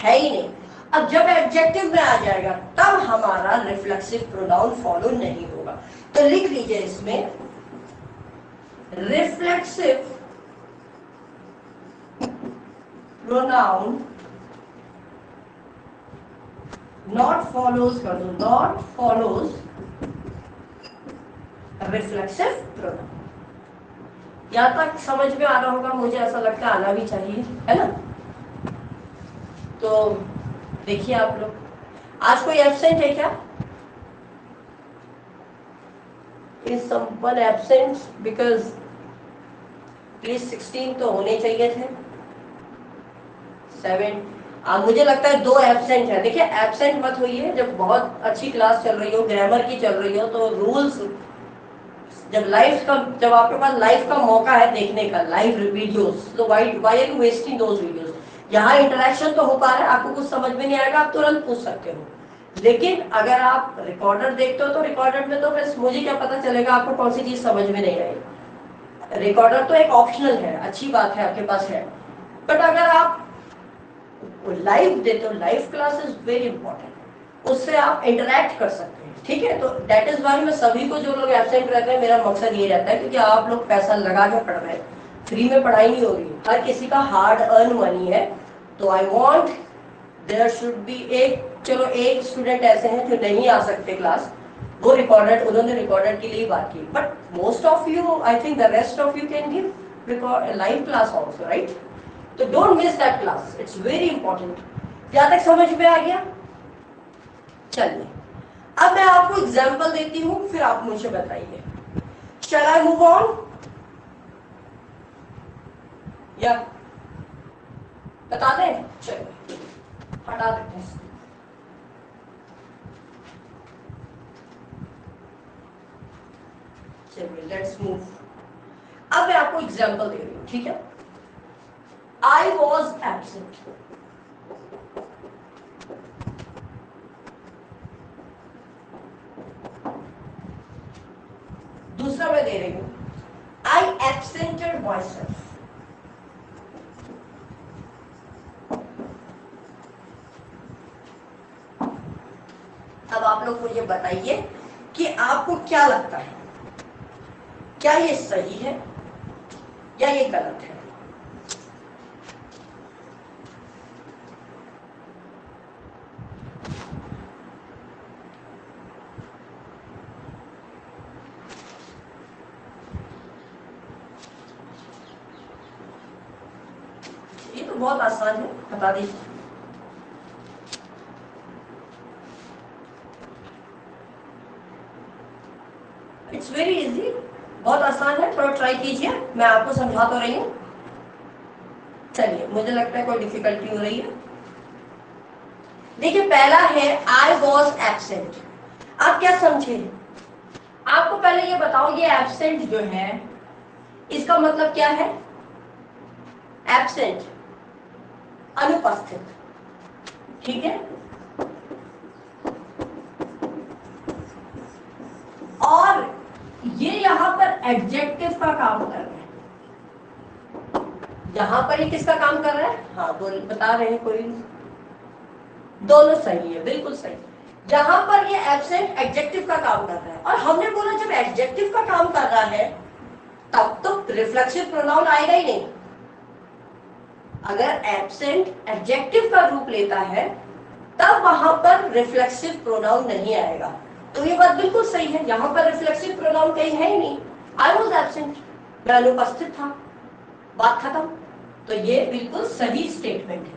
है ही नहीं। अब जब एडजेक्टिव में आ जाएगा तब हमारा रिफ्लेक्सिव प्रोनाउन फॉलो नहीं होगा। तो लिख लीजिए इसमें, रिफ्लेक्सिव प्रोनाउन नॉट फॉलोज कर दो, नॉट फॉलोज रिफ्लेक्सिव प्रोनाउन। यहां तक समझ में आ रहा होगा, मुझे ऐसा लगता है आना भी चाहिए, है ना। तो देखिए आप लोग, आज कोई एब्सेंट है क्या? Is someone absent? Because please 16 तो होने चाहिए थे, 7। मुझे लगता है 2 एब्सेंट है। देखिए एब्सेंट मत होइए, जब बहुत अच्छी क्लास चल रही हो, ग्रामर की चल रही हो, तो रूल्स जब आपके पास लाइव का मौका है देखने का, लाइव वीडियोस, तो why are you wasting those videos? यहाँ इंटरेक्शन तो हो पा रहा है, आपको कुछ समझ में नहीं आएगा आप तुरंत पूछ सकते हो, लेकिन अगर आप रिकॉर्डर देखते हो तो रिकॉर्डर में तो बस मुझे क्या पता चलेगा आपको कौन सी चीज समझ में नहीं आई। रिकॉर्डर तो एक ऑप्शनल है, अच्छी बात है आपके पास है, बट अगर आप लाइव देते हो, live class is very important, उससे आप इंटरेक्ट कर सकते हैं, ठीक है। तो दैट इज वाई मैं सभी को, जो लोग एब्सेंट रहते हैं, मेरा मकसद ये रहता है क्योंकि आप लोग पैसा लगा के पढ़ रहे हैं, फ्री में पढ़ाई नहीं हो रही, हर किसी का हार्ड अर्न मनी है। तो I want there should be एक, चलो एक स्टूडेंट ऐसे हैं जो नहीं आ सकते क्लास, वो रिकॉर्डेड, उन्होंने रिकॉर्डेड के लिए बात की, but most of you, I think the rest of you can give live class also, right. तो don't miss that class, it's very important. क्या तक समझ में आ गया? चलिए अब मैं आपको एग्जांपल देती हूं, फिर आप मुझे बताइए। शैल आई मूव ऑन या बता दें? चलिए हटा देते हैं। चलिए लेट्स मूव। अब मैं आपको एग्जांपल दे रही हूं, ठीक है। I was absent. दूसरा मैं दे रही हूं, I absented myself. अब आप लोग मुझे बताइए कि आपको क्या लगता है, क्या ये सही है या ये गलत है? बहुत आसान है, बता दीजिए। इट्स वेरी इजी, बहुत आसान है, थोड़ा ट्राई कीजिए, मैं आपको समझा तो रही हूँ। चलिए मुझे लगता है कोई डिफिकल्टी हो रही है। देखिए पहला है आई वॉज एब्सेंट। आप क्या समझे? आपको पहले ये बताओ, ये एब्सेंट जो है इसका मतलब क्या है? एब्सेंट अनुपस्थित, ठीक है। और ये यहां पर एडजेक्टिव का काम कर रहा है। यहां पर ये किसका काम कर रहा है? हाँ बोल, बता रहे हैं कोई? दोनों सही है, बिल्कुल सही। जहां पर ये एब्सेंट एडजेक्टिव का काम कर रहा है, और हमने बोला जब एडजेक्टिव का काम कर रहा है तब तो रिफ्लेक्सिव प्रोनाउन आएगा ही नहीं। अगर एब्सेंट एडजेक्टिव का रूप लेता है तब वहां पर रिफ्लेक्सिव प्रोनाउन नहीं आएगा। तो ये बात बिल्कुल सही है, यहां पर रिफ्लेक्सिव प्रोनाउन कहीं है ही नहीं। आई वॉज एब्सेंट, मैं अनुपस्थित था, बात खत्म। तो ये बिल्कुल सही स्टेटमेंट है।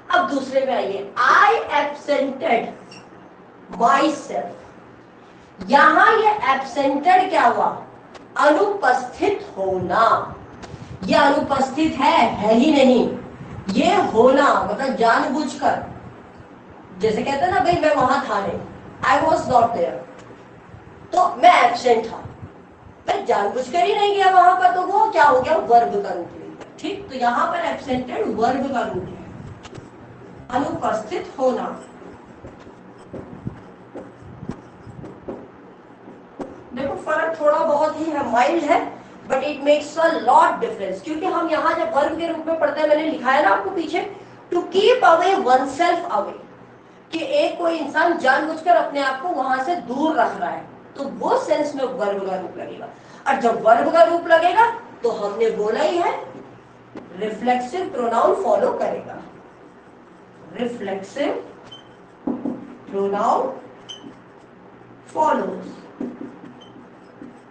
अब दूसरे में आइए, आई एब्सेंटेड माई सेल्फ। यहां ये एब्सेंटेड क्या हुआ? अनुपस्थित होना। ये अनुपस्थित है ही नहीं, ये होना मतलब जानबूझकर, जैसे कहते हैं ना भाई मैं वहां था नहीं, आई वॉज नॉट देयर, तो मैं एब्सेंट था, मैं जानबूझकर ही नहीं गया वहां पर, तो वो क्या हो गया? वर्ब का रूप ले गया, ठीक। तो यहां पर एब्सेंटेड वर्ब का रूप है, अनुपस्थित होना। देखो फर्क थोड़ा बहुत ही है, माइल्ड है, but it makes a lot difference, क्योंकि हम यहाँ जब वर्ब के रूप में पढ़ते हैं, मैंने लिखा है ना आपको पीछे, to keep away one self away, कि एक कोई इंसान जानबूझकर अपने आप को वहां से दूर रख रहा है, तो वो सेंस में वर्ब का रूप लगेगा। और जब वर्ब का रूप लगेगा तो हमने बोला ही है रिफ्लेक्सिव प्रोनाउन फॉलो करेगा, रिफ्लेक्सिव प्रोनाउन फॉलोज,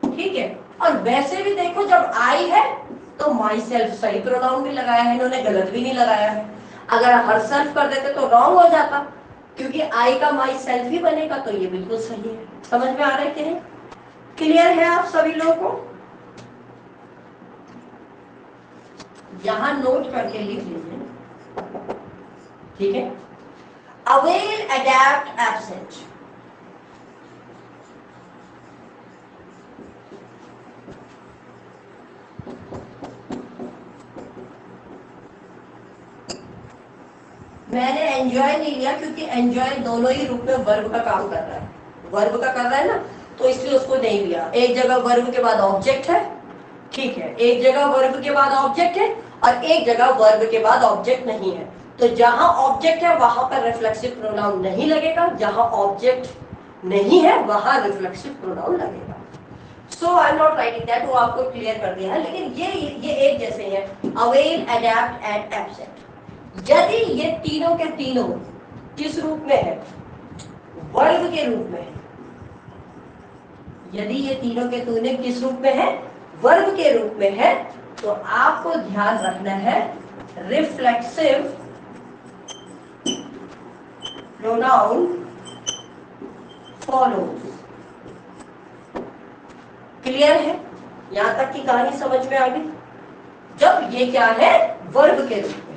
ठीक है। और वैसे भी देखो जब आई है तो माई सेल्फ सही प्रोनाउन भी लगाया है इन्होंने, गलत भी नहीं लगाया है। अगर हर सेल्फ कर देते तो रॉन्ग हो जाता, क्योंकि आई का माई सेल्फ ही बनेगा, तो ये बिल्कुल सही है। समझ में आ रहा है कि नहीं? क्लियर है आप सभी लोगों को? यहां नोट करके लिख लीजिए, ठीक है। अवेल, अडैप्ट, एब्सेंट, मैंने एंजॉय नहीं लिया क्योंकि एंजॉय दोनों ही रूप में वर्ब का काम कर रहा है, वर्ब का कर रहा है ना, तो इसलिए उसको नहीं लिया। एक जगह वर्ब के बाद ऑब्जेक्ट है, ठीक है, एक जगह वर्ब के बाद ऑब्जेक्ट है और एक जगह वर्ब के बाद ऑब्जेक्ट नहीं है। तो जहां ऑब्जेक्ट है वहां पर रिफ्लेक्सिव प्रोनाउन नहीं लगेगा, जहां ऑब्जेक्ट नहीं है वहां रिफ्लेक्सिव प्रोनाउन लगेगा। So I am not writing that, वो आपको क्लियर कर दिया है, लेकिन ये एक जैसे हैं, अवेल, अडैप्ट एंड एब्सेंट। यदि ये तीनों के तीनों किस रूप में है? वर्ब के रूप में है। यदि ये तीनों के तीनों किस रूप में है? वर्ब के रूप में है, तो आपको ध्यान रखना है रिफ्लेक्सिव प्रोनाउन फॉलोज। क्लियर है? यहां तक की कहानी समझ में आ गई? जब ये क्या है? वर्ब के रूप में।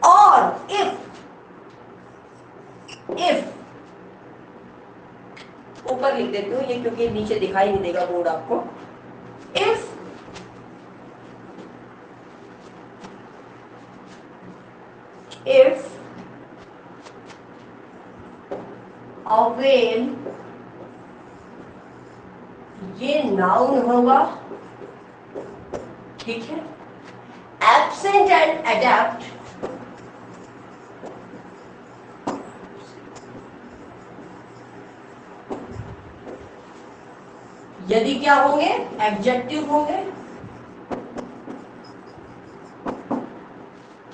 और इफ ऊपर लिख देती हूँ ये, क्योंकि नीचे दिखाई नहीं देगा बोर्ड आपको। इफ अवेल ये नाउन होगा, ठीक है। एब्सेंट एंड अडैप्ट यदि क्या होंगे? एडजेक्टिव होंगे,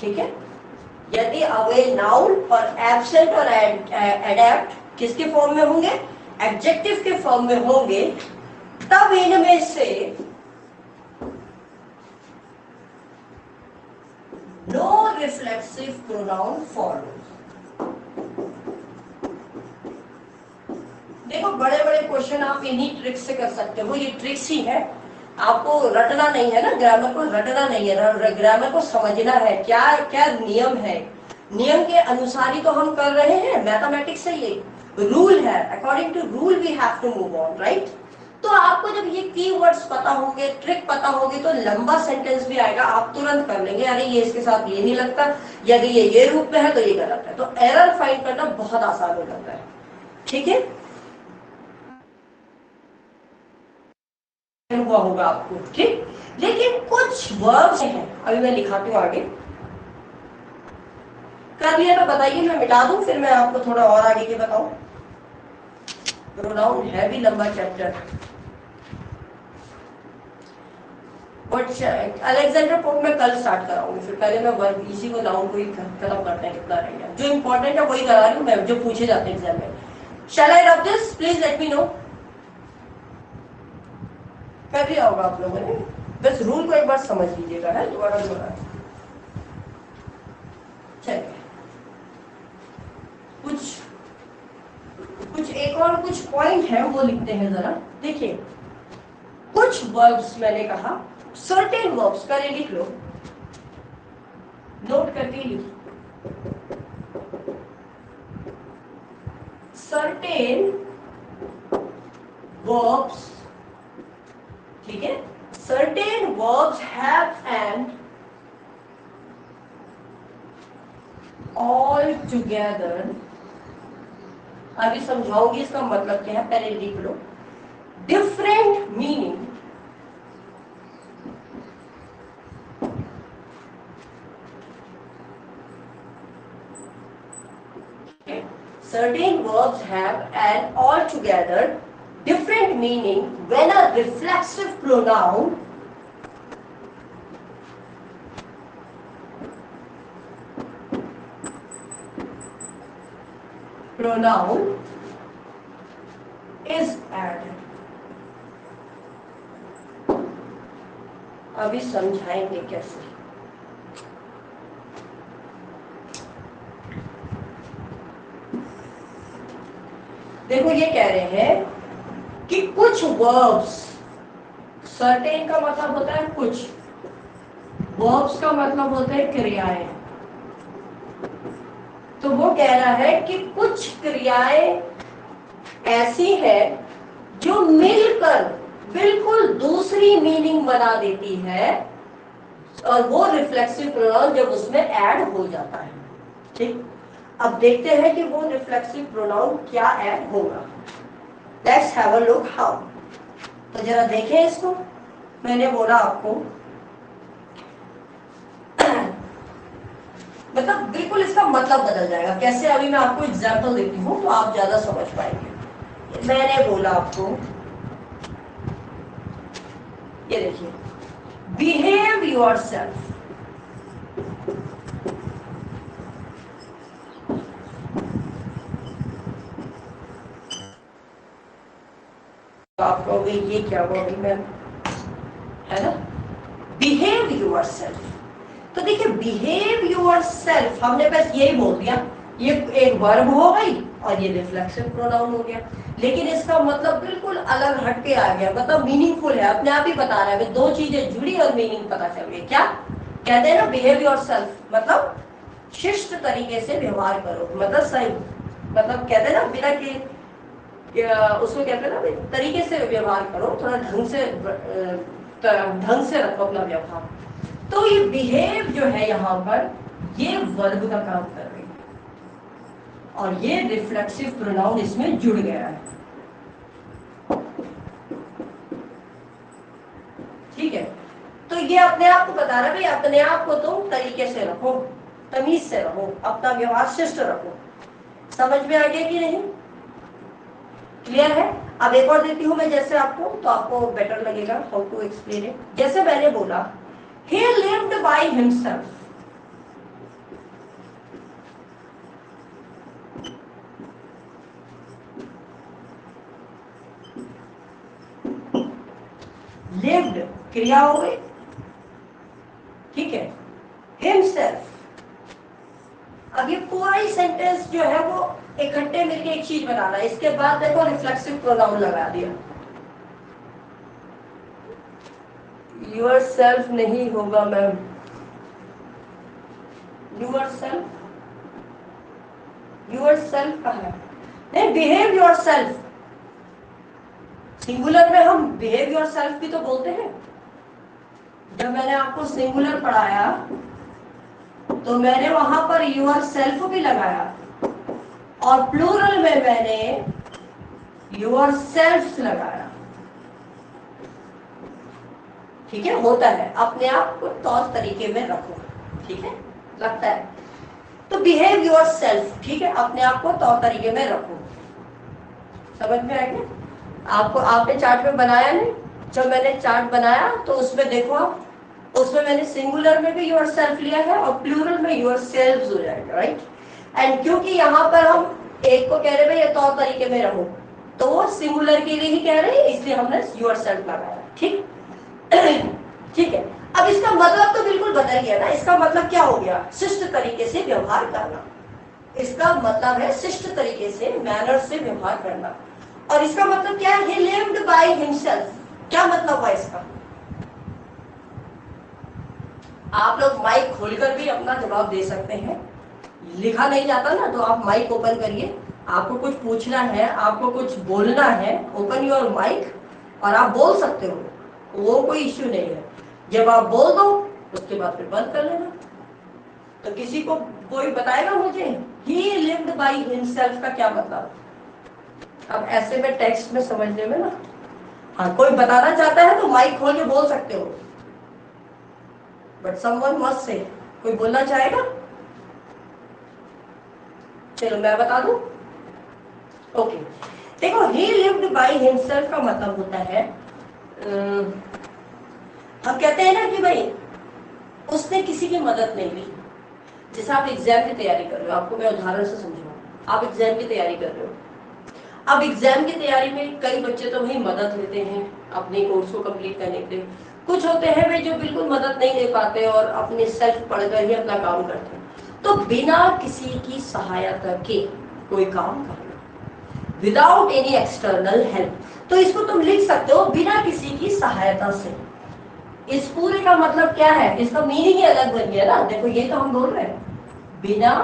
ठीक है। यदि अवेल नाउन और एब्सेंट और अडैप्ट किसके फॉर्म में होंगे? एडजेक्टिव के फॉर्म में होंगे, तब इनमें से नो रिफ्लेक्सिव प्रोनाउन फॉलोज। देखो बड़े बड़े क्वेश्चन आप इन्हीं ट्रिक्स से कर सकते हो, ये ट्रिक्स ही है, आपको रटना नहीं है ना, ग्रामर को रटना नहीं है, ग्रामर को समझना है, क्या क्या नियम है, नियम के अनुसार ही तो हम कर रहे हैं। मैथमेटिक्स से ये रूल है, according to rule we have to move on, right. तो आपको जब ये कीवर्ड्स पता होंगे, ट्रिक पता होगी, तो लंबा सेंटेंस भी आएगा, आप तुरंत कर लेंगे, अरे ये इसके साथ ये नहीं लगता, यदि ये रूप में है तो ये गलत है। तो एरर फाइंड करना बहुत आसान हो जाता है, ठीक है। हुआ होगा आपको, ठीक। लेकिन कुछ वर्ब्स हैं, अभी मैं लिखाती हूँ आगे। कर लिया तो बताइए, मैं मिटा दूं, फिर मैं आपको थोड़ा और आगे के बताऊं। प्रोनाउन है भी लंबा चैप्टर, बट अलेक्जेंडर पोप में कल स्टार्ट कराऊंगी, फिर पहले मैं वर्ब इसी को नाउन को ही खत्म करते हैं, कितना रहेगा। जो इंपॉर्टेंट है वही करा रही हूँ मैं, जो पूछे जाते हैं एग्जाम में। Shall I rub this? Please let me know. कर लिया होगा आप लोगों ने, बस रूल को एक बार समझ लीजिएगा, है दोबारा दोबारा। चलिए कुछ एक और कुछ पॉइंट है वो लिखते हैं जरा। देखिए कुछ वर्ब्स मैंने कहा, सर्टेन वर्ब्स, पहले लिख लो, नोट करके लिखो। सर्टेन वर्ब्स, ठीक है, certain verbs have an altogether, अभी समझाऊंगी इसका मतलब क्या है, पहले लिख लो, different meaning certain verbs have an altogether different meaning when a reflexive pronoun is added. अभी समझाएंगे कैसे। देखो ये कह रहे हैं कि कुछ वर्ब्स, सर्टेन का मतलब होता है कुछ, वर्ब्स का मतलब होता है क्रियाएं। तो वो कह रहा है कि कुछ क्रियाएं ऐसी है जो मिलकर बिल्कुल दूसरी मीनिंग बना देती है, और वो रिफ्लेक्सिव प्रोनाउन जब उसमें ऐड हो जाता है। ठीक, अब देखते हैं कि वो रिफ्लेक्सिव प्रोनाउन क्या ऐड होगा। Let's have a look how. तो जरा देखें इसको। मैंने बोला आपको मतलब बिल्कुल इसका मतलब बदल जाएगा। कैसे, अभी मैं आपको एग्जांपल देती हूँ तो आप ज्यादा समझ पाएंगे। मैंने बोला आपको, ये देखिए, बिहेव योरसेल्फ। तो आप कहोगे ये क्या हुआ भाई मैम, है ना, बिहेव योरसेल्फ। तो देखिए, बिहेव योरसेल्फ हमने बस यही बोल दिया, ये एक वर्ब हो गई और ये रिफ्लेक्सिव प्रोनाउन हो गया, लेकिन इसका मतलब बिल्कुल अलग हटके आ गया। मतलब मीनिंगफुल है, अपने आप ही बता रहा है, दो चीजें जुड़ी और मीनिंग पता चल गई। क्या कहते हैं ना, बिहेव योरसेल्फ मतलब शिष्ट तरीके से व्यवहार करो, मतलब सही, मतलब कहते हैं ना बिना कि उसको कहते हैं ना तरीके से व्यवहार करो, थोड़ा ढंग से रखो अपना व्यवहार। तो ये बिहेव जो है यहाँ पर, ये वर्ब का काम कर रही है और ये रिफ्लेक्सिव प्रोनाउन इसमें जुड़ गया है। ठीक है, तो ये अपने आप को बता रहा है भाई, अपने आप को तुम तरीके से रखो, तमीज से रहो, अपना व्यवहार शिष्ट रखो। समझ में आ गया कि नहीं, क्लियर है? अब एक और देती हूं मैं जैसे आपको, तो आपको बेटर लगेगा हाउ टू एक्सप्लेन इट। जैसे मैंने बोला, he lived by himself। lived क्रिया हो गई, ठीक है, himself। अब ये पूरा ही सेंटेंस जो है वो इकट्ठे मिलके एक चीज बनाना है। इसके बाद देखो रिफ्लेक्सिव प्रोनाउन लगा दिया। yourself नहीं होगा मैम, yourself, yourself कहाँ है? नहीं, behave yourself। सिंगुलर में हम behave yourself भी तो बोलते हैं। जब मैंने आपको सिंगुलर पढ़ाया तो मैंने वहां पर yourself भी लगाया, और प्लूरल में मैंने yourselves लगाया। ठीक है, होता है, अपने आप को तौर तरीके में रखो। ठीक है, लगता है तो बिहेव योरसेल्फ, ठीक है, अपने आप को तौर तरीके में रखो। समझ में आ गया आपको? आपने चार्ट में बनाया नहीं? जब मैंने चार्ट बनाया तो उसमें देखो आप, उसमें मैंने सिंगुलर में भी योरसेल्फ लिया है और प्लूरल में योरसेल्व्स हो जाएगा, राइट। एंड क्योंकि यहाँ पर हम एक को कह रहे हैं ये तौर तरीके में रहो, तो वो सिंगुलर के लिए ही कह रहे हैं, इसलिए हमने योरसेल्फ लगाया। ठीक ठीक है, अब इसका मतलब तो बिल्कुल बदल गया ना। इसका मतलब क्या हो गया? शिष्ट तरीके से व्यवहार करना। इसका मतलब है शिष्ट तरीके से, मैनर से व्यवहार करना। और इसका मतलब क्या है? He lived by himself। क्या मतलब हुआ इसका? आप लोग माइक खोलकर भी अपना जवाब दे सकते हैं। लिखा नहीं जाता ना, तो आप माइक ओपन करिए। आपको कुछ पूछना है, आपको कुछ बोलना है, ओपन योर माइक और आप बोल सकते हो, वो कोई इश्यू नहीं है। जब आप बोल दो उसके बाद फिर बंद कर लेना। तो किसी को कोई बताएगा मुझे he lived by himself का क्या मतलब? अब ऐसे में टेक्स्ट में समझने में ना, हाँ कोई बताना चाहता है तो माइक खोल के बोल सकते हो, बट समवन मस्ट से, कोई बोलना चाहेगा? चलो मैं बता दूं, ओके, देखो he lived by himself का मतलब होता है हम कहते हैं ना कि भाई उसने किसी की मदद नहीं ली। जैसे आप एग्जाम की तैयारी कर रहे हो, आपको मैं उदाहरण से समझाऊं, आप एग्जाम की तैयारी कर रहे हो, अब एग्जाम की तैयारी में कई बच्चे तो भाई मदद लेते हैं अपने कोर्स को कंप्लीट करने के लिए, कुछ होते हैं भाई जो बिल्कुल मदद नहीं ले पाते और अपने सेल्फ पढ़कर ही अपना काम करते हैं। तो बिना किसी की सहायता के कोई काम करना, विदाउट एनी एक्सटर्नल हेल्प, तो इसको तुम लिख सकते हो बिना किसी की सहायता से। इस पूरे का मतलब क्या है, इसका मीनिंग ही अलग बन गया ना। देखो ये तो हम बोल रहे हैं बिना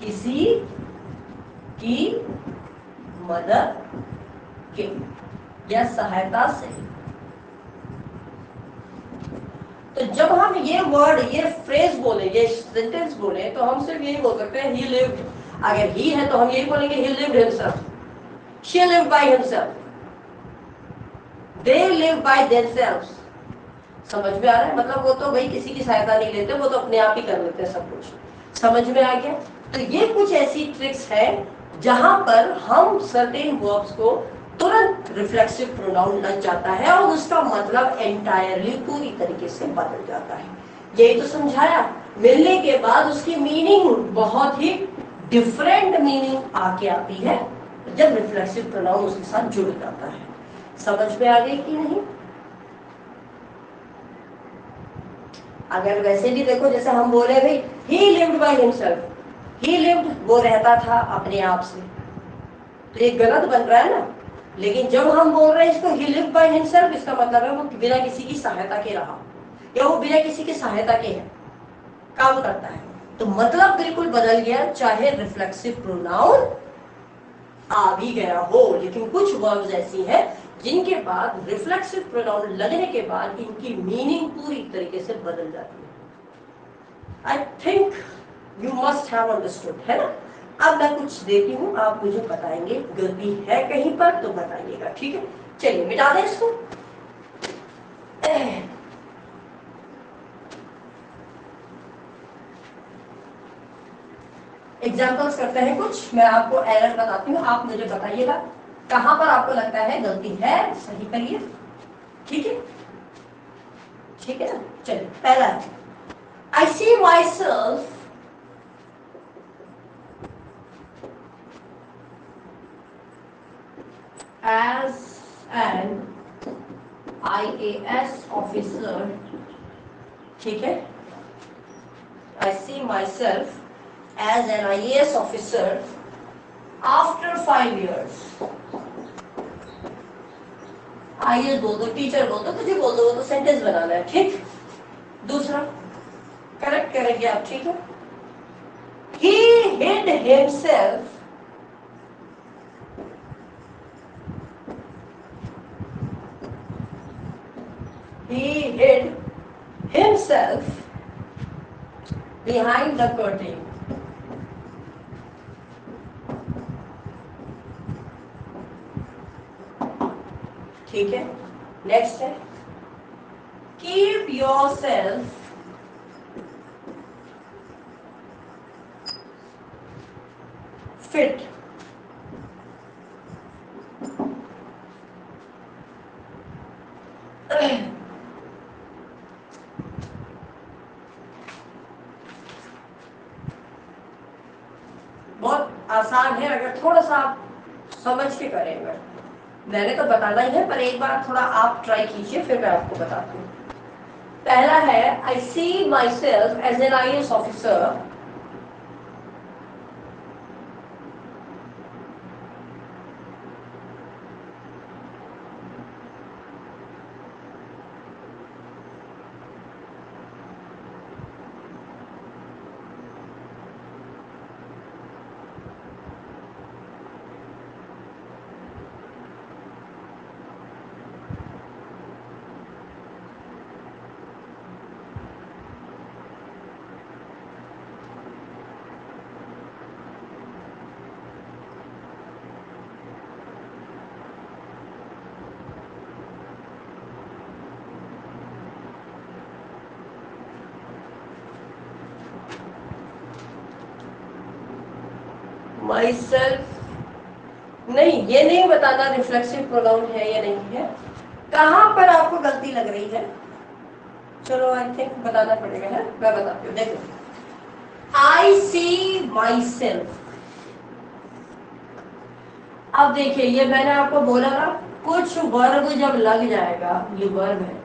किसी की मदद के या सहायता से। तो जब हम ये वर्ड, ये फ्रेज बोले, ये सेंटेंस बोले, तो हम सिर्फ यही बोल सकते हैं he lived। अगर ही है तो हम यही बोलेंगे he lived himself, she lived by himself, they lived by themselves। समझ में आ रहा है? मतलब वो तो भाई किसी की सहायता नहीं लेते, वो तो अपने आप ही कर लेते हैं सब कुछ। समझ में आ गया? तो ये कुछ ऐसी ट्रिक्स है जहां पर हम सर्टेन वर्ब्स को तुरंत रिफ्लेक्सिव प्रोनाउन लग जाता है और उसका मतलब एंटायरली पूरी तरीके से बदल जाता है। यही तो समझाया। मिलने के बाद उसकी मीनिंग बहुत ही डिफरेंट मीनिंग आके आती है जब रिफ्लेक्सिव प्रोनाउन उसके साथ जुड़ जाता है। समझ में आ गई कि नहीं? अगर वैसे भी देखो, जैसे हम बोले भाई he lived by himself, he lived वो रहता था अपने आप से, तो ये गलत बन रहा है ना। लेकिन जब हम बोल रहे हैं इसको he lived by himself, इसका मतलब है वो बिना किसी की सहायता के रहा, या वो बिना किसी की सहायता के है काम करता है। तो मतलब बिल्कुल बदल गया, चाहे रिफ्लेक्सिव प्रोनाउन आ भी गया हो। लेकिन कुछ वर्ब्स ऐसी हैं जिनके बाद रिफ्लेक्सिव प्रोनाउन लगने के बाद इनकी मीनिंग पूरी तरीके से बदल जाती है। आई think you must have understood, है ना? अब मैं कुछ देती हूँ, आप मुझे बताएंगे, गलती है कहीं पर तो बताइएगा, ठीक है? चलिए मिटा दें इसको। एग्जाम्पल्स करते हैं कुछ, मैं आपको एरर बताती हूँ, आप मुझे बताइएगा कहां पर आपको लगता है गलती है, सही करिए। ठीक है, ठीक है ना? चलिए पहला है I see my self as an IAS officer. ठीक है, I see my self as an IAS officer after 5 years। IAS बोल दो, टीचर बोल दो, कुछ भी बोल दो, वो तो सेंटेंस बनाना है, ठीक? दूसरा करेक्ट करेंगे आप, ठीक है? He hid himself he hid himself behind the curtain। ठीक है, नेक्स्ट है कीप योर सेल्फ फिट। बहुत आसान है अगर थोड़ा सा आप समझ के करेंगे। मैंने तो बताना ही है, पर एक बार थोड़ा आप ट्राई कीजिए, फिर मैं आपको बताती हूँ। पहला है I see my self as an IAS officer myself नहीं, ये नहीं बताना रिफ्लेक्सिव प्रोनाउन है या नहीं है, कहां पर आपको गलती लग रही है। चलो आई थिंक बताना पड़ेगा, है मैं बताती हूँ। देखो, आई सी माई सेल्फ। अब देखिए, ये मैंने आपको बोला ना, कुछ वर्ब जब लग जाएगा, ये वर्ब है,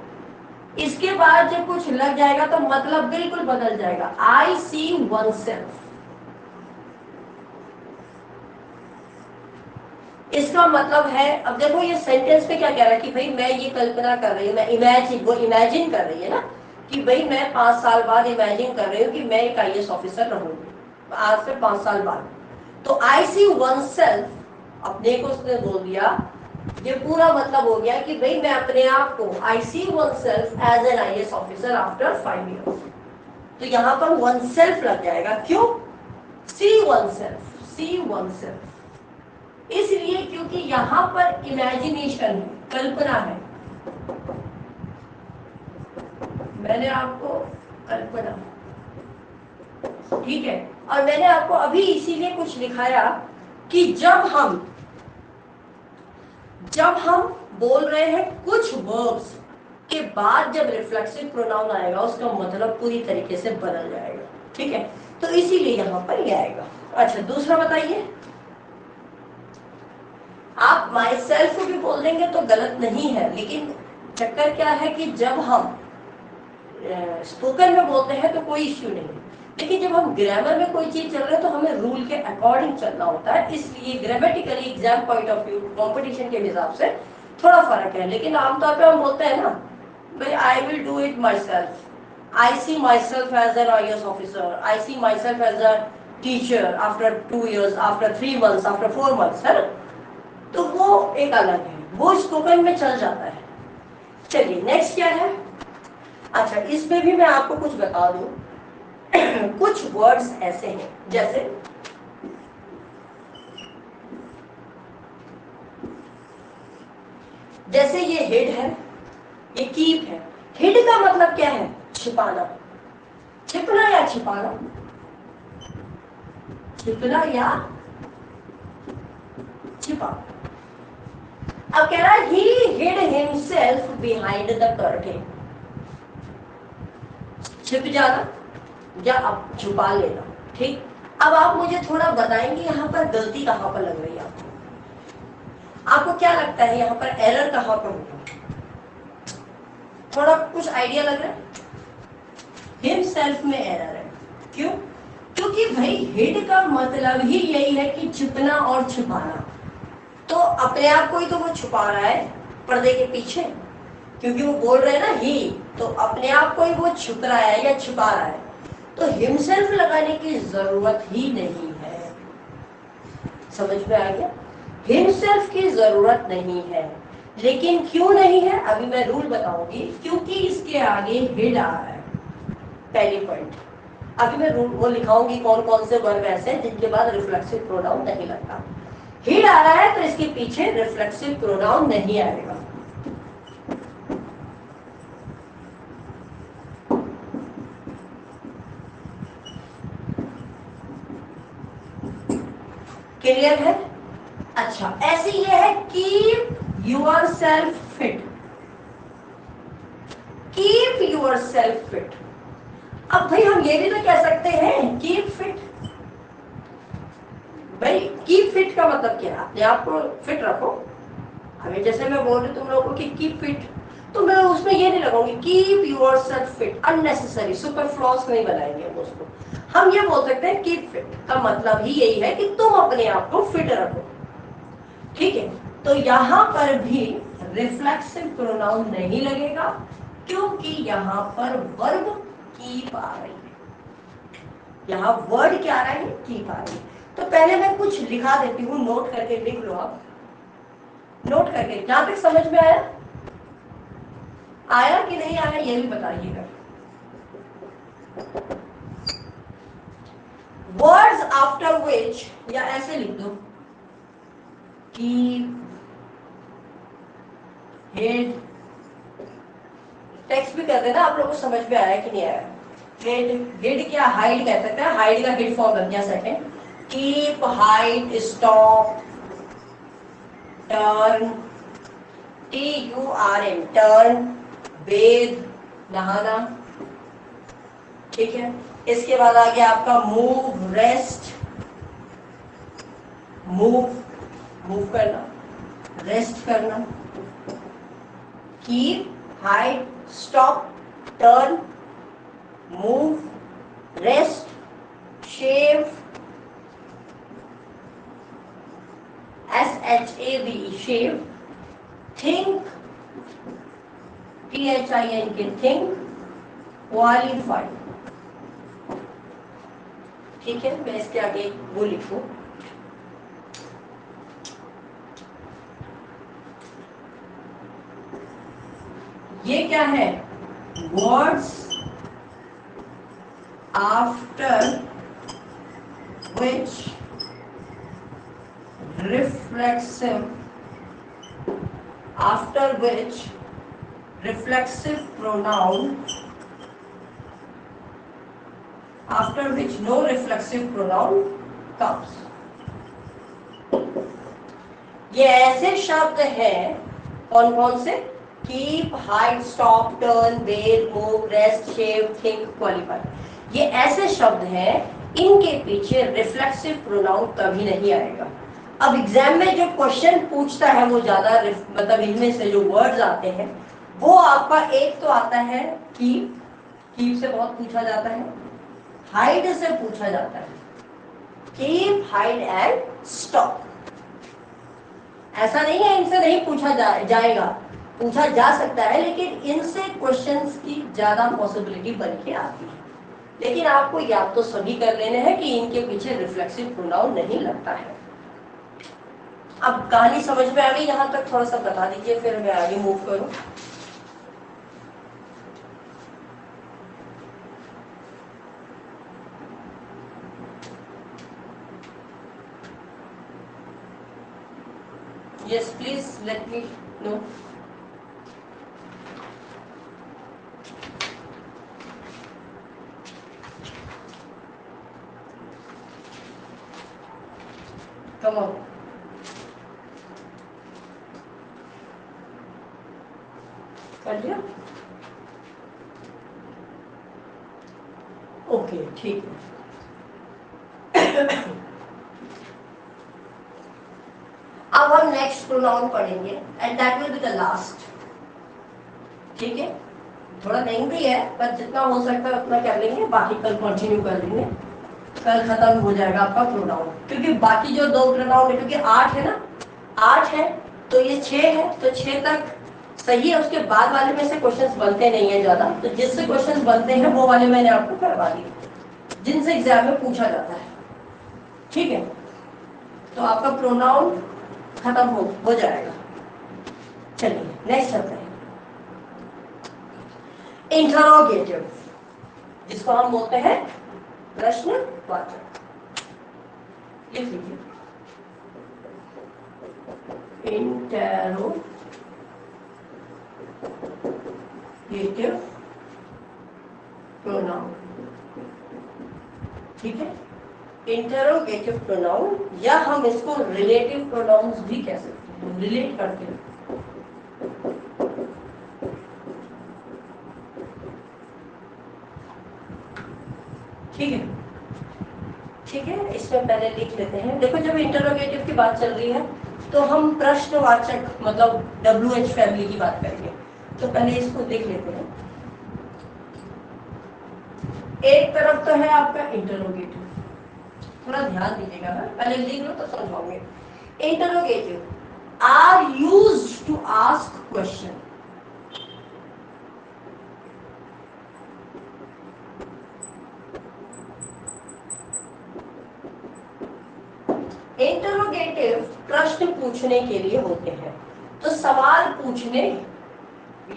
इसके बाद जब कुछ लग जाएगा तो मतलब बिल्कुल बदल जाएगा। आई सी वन सेल्फ, इसका मतलब है, अब देखो ये सेंटेंस में क्या कह रहा है कि भाई मैं ये कल्पना कर रही हूँ, मैं इमेजिन, वो इमेजिन कर रही है ना कि भाई मैं 5 साल बाद इमेजिन कर रही हूँ कि मैं एक आईएएस ऑफिसर रहूंगी आज से 5 साल बाद। तो आई सी वन सेल्फ, अपने को उसने बोल दिया, ये पूरा मतलब हो गया कि भाई मैं अपने आप को, I see oneself as an IAS officer after 5 years। तो यहाँ पर वन सेल्फ लग जाएगा, क्यों? सी वन सेल्फ, सी वन सेल्फ, इसलिए क्योंकि यहां पर इमेजिनेशन है, कल्पना है। मैंने आपको कल्पना, ठीक है, और मैंने आपको अभी इसीलिए कुछ लिखाया कि जब हम बोल रहे हैं कुछ वर्ब्स के बाद जब रिफ्लेक्सिव प्रोनाउन आएगा उसका मतलब पूरी तरीके से बदल जाएगा, ठीक है, तो इसीलिए यहां पर ये आएगा। अच्छा, दूसरा बताइए, आप माई सेल्फ भी बोल देंगे तो गलत नहीं है, लेकिन चक्कर क्या है कि जब हम स्पोकन में बोलते हैं तो कोई इश्यू नहीं, लेकिन जब हम ग्रामर में कोई चीज चल रहे हैं तो हमें रूल के अकॉर्डिंग चलना होता है, इसलिए grammatically exam point of view competition के हिसाब से थोड़ा फर्क है। लेकिन आमतौर पे हम बोलते हैं ना, भाई I will do it my self, I see my self as an IAS officer, I see my self as a teacher after 2 years, after 3 months, after 4 months, है ना, तो वो एक अलग है, वो स्पोकन में चल जाता है। चलिए नेक्स्ट क्या है। अच्छा, इसमें भी मैं आपको कुछ बता दूं कुछ वर्ड्स ऐसे हैं, जैसे ये हेड है, ये कीप है। हेड का मतलब क्या है? छिपाना, छिपना या छिपाना, छिपना या छिपाना। अब कह रहा है he hid himself behind the curtain, छिप जाना या अब छुपा लेना, ठीक। अब आप मुझे थोड़ा बताएंगे यहाँ पर गलती कहाँ पर लग रही है आपको क्या लगता है यहाँ पर एरर कहाँ पर होगा? थोड़ा कुछ आइडिया लग रहा है? हिमसेल्फ में एरर है, क्यों? क्योंकि भाई हिड का मतलब ही यही है कि छिपना और छिपाना, तो अपने आप को ही तो वो छुपा रहा है पर्दे के पीछे, क्योंकि वो बोल रहे हैं ना ही, तो अपने आप को ही वो छुप रहा है या छिपा रहा है, तो हिमसेल्फ लगाने की जरूरत ही नहीं है। समझ में आ गया? हिमसेल्फ की जरूरत नहीं है, लेकिन क्यों नहीं है अभी मैं रूल बताऊंगी, क्योंकि इसके आगे हिड आ रहा है, पहली पॉइंट। अभी मैं रूल वो लिखाऊंगी कौन कौन से वर्ब ऐसे हैं जिनके बाद रिफ्लेक्सिव प्रोनाउन नहीं लगता। हिड आ रहा है तो इसके पीछे रिफ्लेक्सिव प्रोनाउन नहीं आएगा। क्लियर है? अच्छा, ऐसे ये है keep your self fit, keep your self fit. अब भाई हम ये भी तो कह सकते हैं कीप फिट, भाई कीप फिट का मतलब क्या है? अपने आप को फिट रखो। अभी जैसे मैं बोल रही तुम लोगों को कि कीप फिट, तो मैं उसमें ये नहीं लगाऊंगी keep your self fit, unnecessary superfluous नहीं बनाएंगे हम उसको। हम ये बोल सकते हैं कीप फिट का मतलब ही यही है कि तुम अपने आप को फिट रखो, ठीक है। तो यहां पर भी रिफ्लेक्सिव प्रोनाउन नहीं लगेगा, क्योंकि यहां पर वर्ब कीप आ रही है, यहां वर्ड क्या आ रहा है? कीप आ रही है। तो पहले मैं कुछ लिखा देती हूँ, नोट करके लिख लो आप, नोट करके। जहां तक समझ में आया, आया कि नहीं आया ये भी बताइएगा। वर्ड्स आफ्टर विच, या ऐसे लिख दो कीप, हेड, टेक्स्ट भी कर देना आप लोगों को समझ में आया कि नहीं आया। हेड, हेड क्या हाइड कह सकते हैं, हाइड का हेड फॉर्म बन गया second, keep, hide, stop, turn, TURN, turn, bathe, नहाना, ठीक है। इसके बाद आ गया आपका मूव, रेस्ट, मूव करना, रेस्ट करना, keep, hide, stop, turn, move, rest, shave, SHAVE, shave, think, THINK, think, qualify, ठीक है। मैं इसके आगे वो लिखूं, ये क्या है, words after which reflexive, after which reflexive pronoun, after which no reflexive pronoun comes. ये ऐसे शब्द हैं, कौन कौन से, keep, hide, stop, turn, bathe, move, rest, shave, think, qualify, ये ऐसे शब्द हैं इनके पीछे रिफ्लेक्सिव प्रोनाउन कभी नहीं आएगा। अब एग्जाम में जो क्वेश्चन पूछता है वो ज्यादा मतलब इनमें से जो वर्ड्स आते हैं वो आपका एक तो आता है कीप से बहुत पूछा जाता है, हाइड से पूछा जाता है, कीप, हाइड एंड स्टॉप। ऐसा नहीं है इनसे नहीं पूछा जाएगा, पूछा जा सकता है, लेकिन इनसे क्वेश्चंस की ज्यादा पॉसिबिलिटी बन के आती है। लेकिन आपको याद तो सभी कर लेने हैं कि इनके पीछे रिफ्लेक्सिव प्रोनाउन नहीं लगता है। अब कहानी समझ में आ गई, यहाँ तक थोड़ा सा बता दीजिए फिर मैं आगे मूव करूं। Yes, please let me know. Come on. कर लिया? ओके, ठीक है। अब हम नेक्स्ट प्रोनाउन पढ़ेंगे and that will be the last, ठीक है। थोड़ा लेंथी है पर जितना हो सकता है उतना कर लेंगे, बाकी कल कंटिन्यू कर लेंगे, कल खत्म हो जाएगा आपका प्रोनाउन। क्योंकि बाकी जो 2 प्रोनाउन है, क्योंकि 8 है ना, 8 है तो ये 6 है, तो 6 तक सही है। उसके बाद वाले में से क्वेश्चंस बनते नहीं है ज्यादा, तो जिससे क्वेश्चंस बनते हैं वो वाले मैंने आपको करवा दिए जिनसे एग्जाम में पूछा जाता है, ठीक है। तो आपका प्रोनाउन खत्म हो जाएगा। चलिए नेक्स्ट चलते हैं, इंटरोगेटिव, जिसको हम बोलते हैं प्रश्नवाचक। लिख लीजिए, इंटरोगेटिव प्रोनाउन, ठीक है। इंटरोगेटिव प्रोनाउन, या हम इसको रिलेटिव प्रोनाउंस भी कह सकते हैं, रिलेट करते हैं। ठीक है, ठीक है। इसमें पहले लिख लेते हैं। देखो जब इंटरोगेटिव की बात चल रही है तो हम प्रश्नवाचक मतलब WH फैमिली की बात करेंगे, तो पहले इसको देख लेते हैं। एक तरफ तो है आपका इंटरोगेटिव, थोड़ा ध्यान दीजिएगा ना, पहले लिख लो तो समझाओगे। Interrogative are used to ask question, interrogative प्रश्न पूछने के लिए होते हैं। तो सवाल पूछने,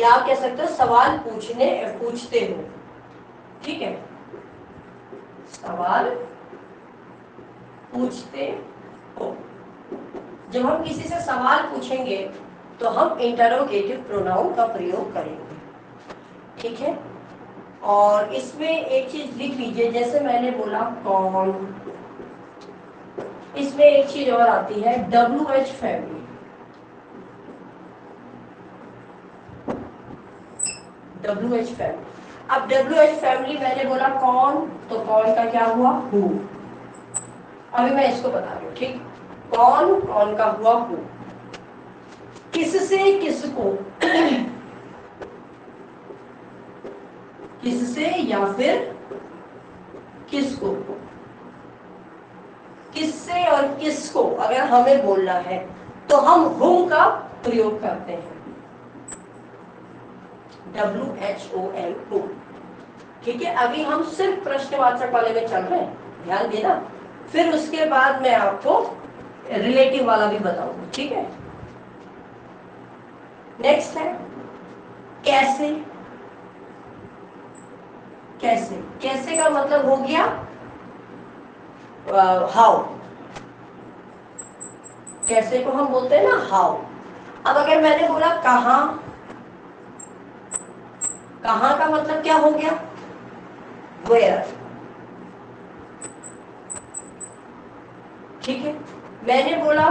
या आप कह सकते हो सवाल पूछते हो, ठीक है, सवाल पूछते हो। जब हम किसी से सवाल पूछेंगे तो हम इंटरोगेटिव प्रोनाउन का प्रयोग करेंगे, ठीक है। और इसमें एक चीज लिख लीजिए, जैसे मैंने बोला कौन, इसमें एक चीज और आती है WH फैमिली। WH family. अब WH फैमिली मैंने बोला कौन, तो कौन का क्या हुआ, हु। अभी मैं इसको बता रही हूँ, ठीक। कौन, कौन का हुआ हु। किससे किसको, किससे या फिर किसको, किससे और किसको अगर हमें बोलना है तो हम whom का प्रयोग करते हैं, WHOM, whom। ठीक है, अभी हम सिर्फ प्रश्नवाचक वाले में चल रहे हैं, ध्यान देना। फिर उसके बाद मैं आपको रिलेटिव वाला भी बताऊंगा, ठीक है। नेक्स्ट है कैसे। कैसे, कैसे का मतलब हो गया हाउ। कैसे को हम बोलते हैं ना हाउ। अब अगर मैंने बोला कहां, कहां का मतलब क्या हो गया, वेयर। ठीक है, मैंने बोला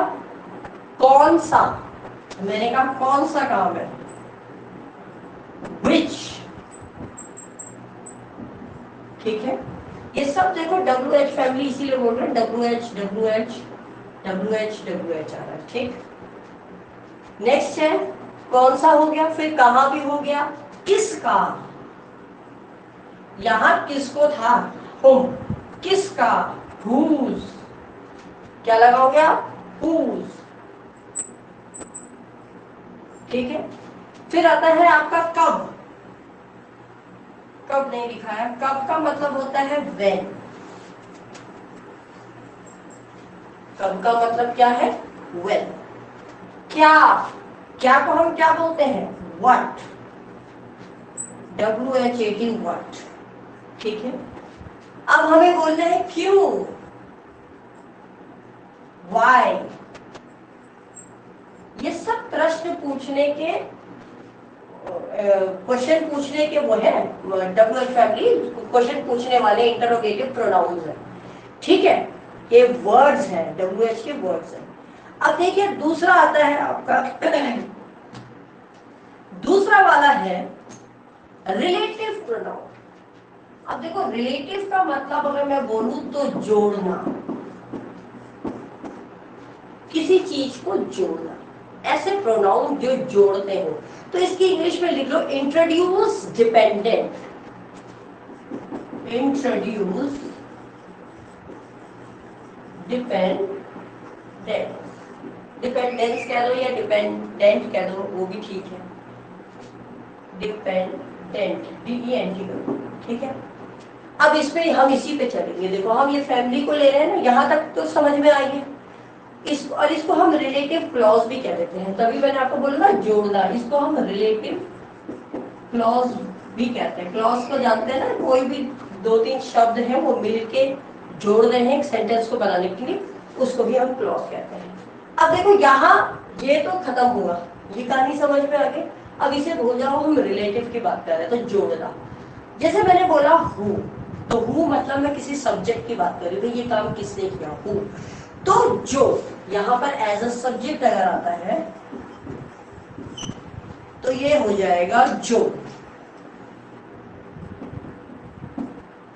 कौन सा, मैंने कहा कौन सा काम है, which। ठीक है, ये सब देखो WH फैमिली इसीलिए बोल रहे हैं, WH WH WH WH आ रहा है, ठीक। नेक्स्ट है कौन सा हो गया, फिर कहां भी हो गया, किसका। यहां किसको था, whom। किसका, whose। क्या लगाओगे आप, whose। ठीक है, फिर आता है आपका कब। कब नहीं लिखाया, कब का मतलब होता है when। कब का मतलब क्या है, when। क्या, क्या को हम क्या बोलते हैं, what। WH18 what। ठीक है, अब हमें बोलना है क्यों, why। ये सब प्रश्न पूछने के, क्वेश्चन पूछने के वो है, WH फैमिली क्वेश्चन पूछने वाले इंटरोगेटिव प्रोनाउंस है, ठीक है। ये वर्ड्स हैं, WH के वर्ड्स हैं। अब देखिए दूसरा आता है आपका दूसरा वाला है रिलेटिव प्रोनाउन। अब देखो रिलेटिव का मतलब अगर मैं बोलूं तो जोड़ना, किसी चीज को जोड़ना, ऐसे प्रोनाउन जो जोड़ते हो। तो इसकी इंग्लिश में लिख लो introduce dependent. Introduce dependent, dependence कह दो या डिपेंडेंट कह दो, वो भी ठीक है। डिपेंडेंट, DENT करो, ठीक है। अब इसमें हम इसी पे चलेंगे, देखो हम ये फैमिली को ले रहे हैं ना, यहाँ तक तो समझ में आई है। और इसको हम रिलेटिव क्लॉज भी कह देते हैं, तभी मैंने आपको बोला ना जोड़ना, इसको हम रिलेटिव क्लॉज भी कहते हैं। क्लॉज को जानते हैं ना, कोई भी दो तीन शब्द हैं वो मिलके जोड़ रहे हैं एक सेंटेंस को बनाने के लिए, उसको भी हम क्लॉज कहते हैं। अब देखो यहाँ ये तो खत्म हुआ, ये कहानी समझ में आ गई। अब इसे भूल जाओ, हम रिलेटिव की बात कर रहे हैं, तो जोड़ना। जैसे मैंने बोला हु, तो हु मतलब मैं किसी सब्जेक्ट की बात कर रही हूँ, ये काम किसने किया, हु। तो जो यहाँ पर एज अ सब्जेक्ट अगर आता है तो ये हो जाएगा जो।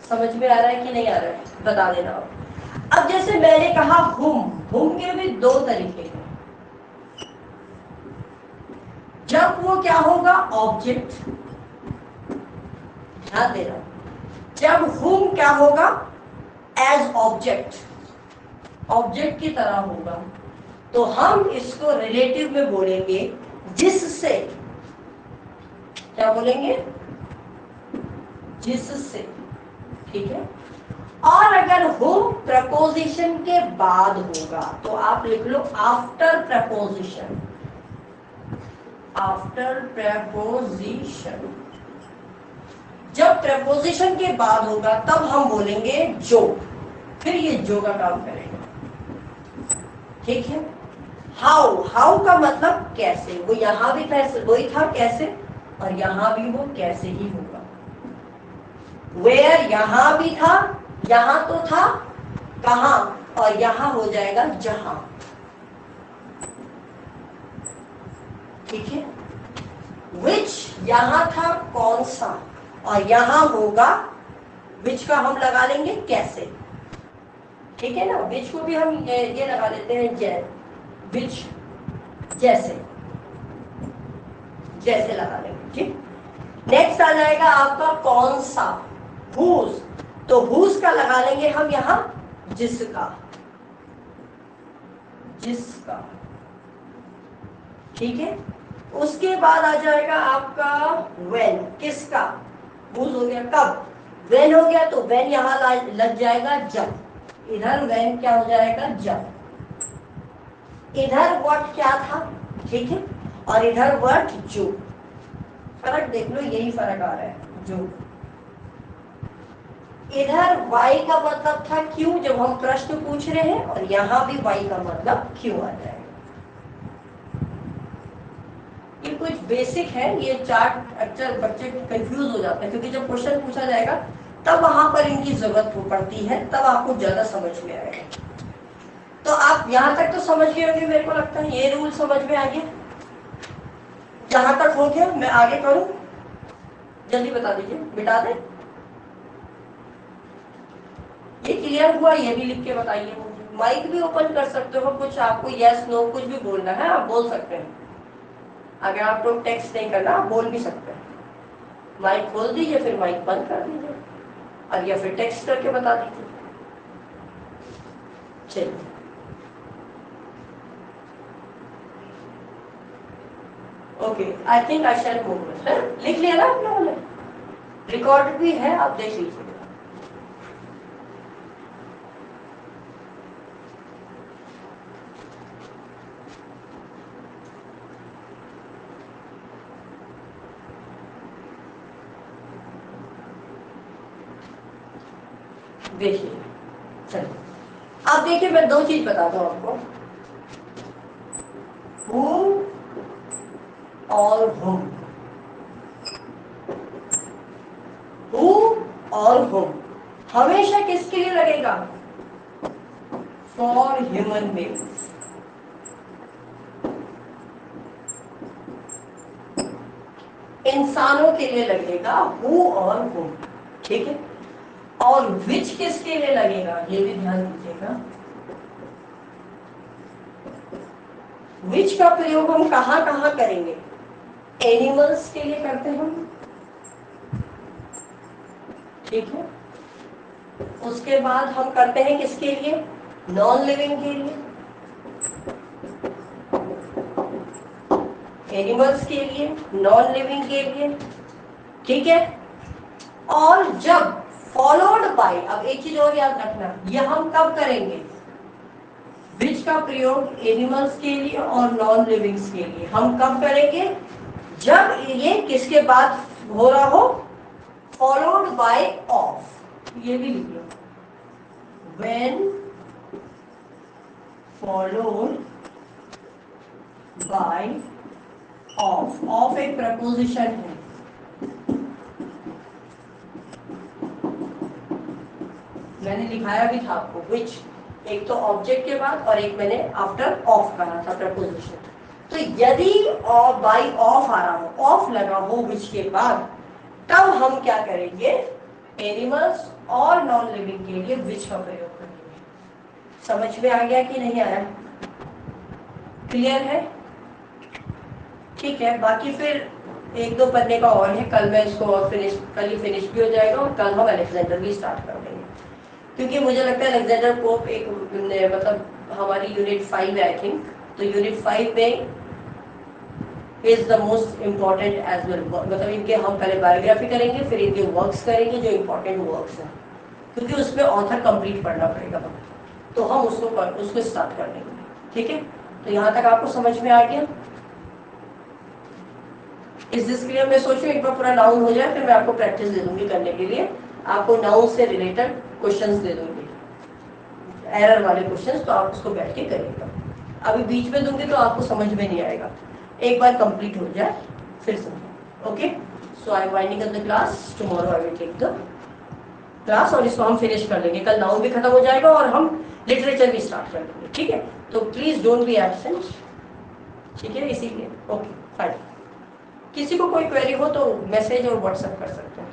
समझ में आ रहा है कि नहीं आ रहा है, बता देना आप। अब जैसे मैंने कहा हुम के भी दो तरीके हैं। जब वो क्या होगा, ऑब्जेक्ट, ध्यान देना। जब हुम क्या होगा, एज ऑब्जेक्ट, ऑब्जेक्ट की तरह होगा, तो हम इसको रिलेटिव में बोलेंगे जिससे। क्या बोलेंगे, जिससे, ठीक है। और अगर हुम प्रपोजिशन के बाद होगा तो आप लिख लो आफ्टर प्रपोजिशन। आफ्टर प्रपोजिशन, जब प्रपोजिशन के बाद होगा तब हम बोलेंगे जो, फिर ये जो का काम करेगा, ठीक है। हाउ, हाउ का मतलब कैसे, वो यहां भी था, वही था कैसे, और यहां भी वो कैसे ही होगा। वेयर यहां भी था, यहां तो था कहां, और यहां हो जाएगा जहां, ठीक है। विच यहां था कौन सा, और यहां होगा विच का हम लगा लेंगे कैसे, ठीक है ना। विच को भी हम ये लगा लेते हैं विच, जैसे जैसे लगा लेंगे, ठीक। नेक्स्ट आ जाएगा आपका कौन सा, हुज, तो हुज का लगा लेंगे हम यहां जिसका, जिसका, ठीक है। उसके बाद आ जाएगा आपका व्हेन, किसका, हुज हो गया कब, व्हेन हो गया तो व्हेन यहां लग जाएगा जब, इधर व्हेन क्या हो जाएगा जब, इधर व्हाट क्या था, ठीक है, और इधर व्हाट जो, फर्क देख लो, यही फर्क आ रहा है, जो इधर वाई का मतलब था क्यों जब हम प्रश्न पूछ रहे हैं, और यहां भी वाई का मतलब क्यों आ जाएगा। ये कुछ बेसिक है, ये चार्ट अक्सर बच्चे कंफ्यूज हो जाते हैं, क्योंकि जब क्वेश्चन पूछा जाएगा तब वहां पर इनकी जरूरत पड़ती है, तब आपको ज्यादा समझ में आएगा। तो आप यहां तक तो समझ गए होंगे, मेरे को लगता है ये रूल समझ में आ गया। जहां तक हो गया मैं आगे करूं, जल्दी बता दीजिए, बिटा दे, ये क्लियर हुआ, ये भी लिख के बताइए मुझे। माइक भी ओपन कर सकते हो, कुछ आपको यस नो कुछ भी बोलना है आप बोल सकते हैं, अगर आप लोग टेक्स्ट नहीं करना आप बोल भी सकते हैं। माइक खोल दीजिए फिर माइक बंद कर दीजिए, और या फिर टेक्स्ट करके बता दीजिए। चलिए, okay, I think I shall move, लिख लिया ना आप लोगों ने, रिकॉर्ड भी है, आप देख लीजिए। देखिए, चलिए आप देखिए, मैं दो चीज बताता हूं आपको, हूँ और हुम, हूँ और हुम हमेशा किसके लिए लगेगा, फॉर ह्यूमन बीइंग्स, इंसानों के लिए लगेगा हु और हुम, ठीक है। और विच किसके लिए लगेगा, ये भी ध्यान दीजिएगा। विच का प्रयोग हम कहां कहां करेंगे, एनिमल्स के लिए करते हैं, ठीक है। उसके बाद हम करते हैं किसके लिए, नॉन लिविंग के लिए, एनिमल्स के लिए, नॉन लिविंग के लिए, ठीक है। और जब फॉलोड बाय, अब एक चीज और याद रखना, ये हम कब करेंगे, विच का प्रयोग एनिमल्स के लिए और नॉन लिविंग्स के लिए हम कब करेंगे, जब ये किसके बाद हो रहा हो, फॉलोड बाय ऑफ, ये भी लिख लो, when followed by of, of एक प्रपोजिशन है, मैंने लिखाया भी था आपको, विच एक तो ऑब्जेक्ट के बाद और एक मैंने आफ्टर ऑफ कहा था प्रपोजिशन। तो यदि बाय ऑफ आ रहा हो, ऑफ लगा हो विच के बाद, तब हम क्या करेंगे, एनिमल्स और नॉन लिविंग के लिए विच का प्रयोग करेंगे। समझ में आ गया कि नहीं आया, क्लियर है, ठीक है। बाकी फिर एक दो पन्ने का और है, कल मैं इसको और फिनिश, कल ही फिनिश भी हो जाएगा, और कल हम अलेक्जेंडर भी स्टार्ट कर देंगे, क्योंकि मुझे लगता है अलेक्जेंडर पोप एक मतलब हमारी यूनिट 5 है आई थिंक, तो यूनिट 5 में is the most important as well, मतलब इनके हम पहले बायोग्राफी करेंगे, फिर इनके वर्क्स करेंगे जो इम्पोर्टेंट वर्क्स हैं, क्योंकि उसमें ऑथर कंप्लीट पढ़ना पड़ेगा, तो हम उसको स्टार्ट कर देंगे, ठीक है। तो यहाँ तक आपको समझ में आ गया, इस दिस क्लियर। मैं सोचूं एक बार पूरा नाउन हो जाए, फिर मैं आपको प्रैक्टिस दे दूंगी करने के लिए, आपको नाउन से रिलेटेड क्वेश्चंस दे दूंगी, एरर वाले क्वेश्चंस, तो आप उसको बैठ के करिएगा। अभी बीच में दूंगी तो आपको समझ में नहीं आएगा, एक बार कंप्लीट हो जाए फिर समझो, okay. So I am winding up the class, tomorrow I will take the class, और इसको हम फिनिश कर लेंगे, कल नाउन भी खत्म हो जाएगा और हम लिटरेचर भी स्टार्ट कर लेंगे, ठीक है। तो प्लीज डोंट बी एब्सेंट, ठीक है, इसीलिए, ओके फाइन। किसी को कोई क्वेरी हो तो मैसेज और व्हाट्सएप कर सकते हैं।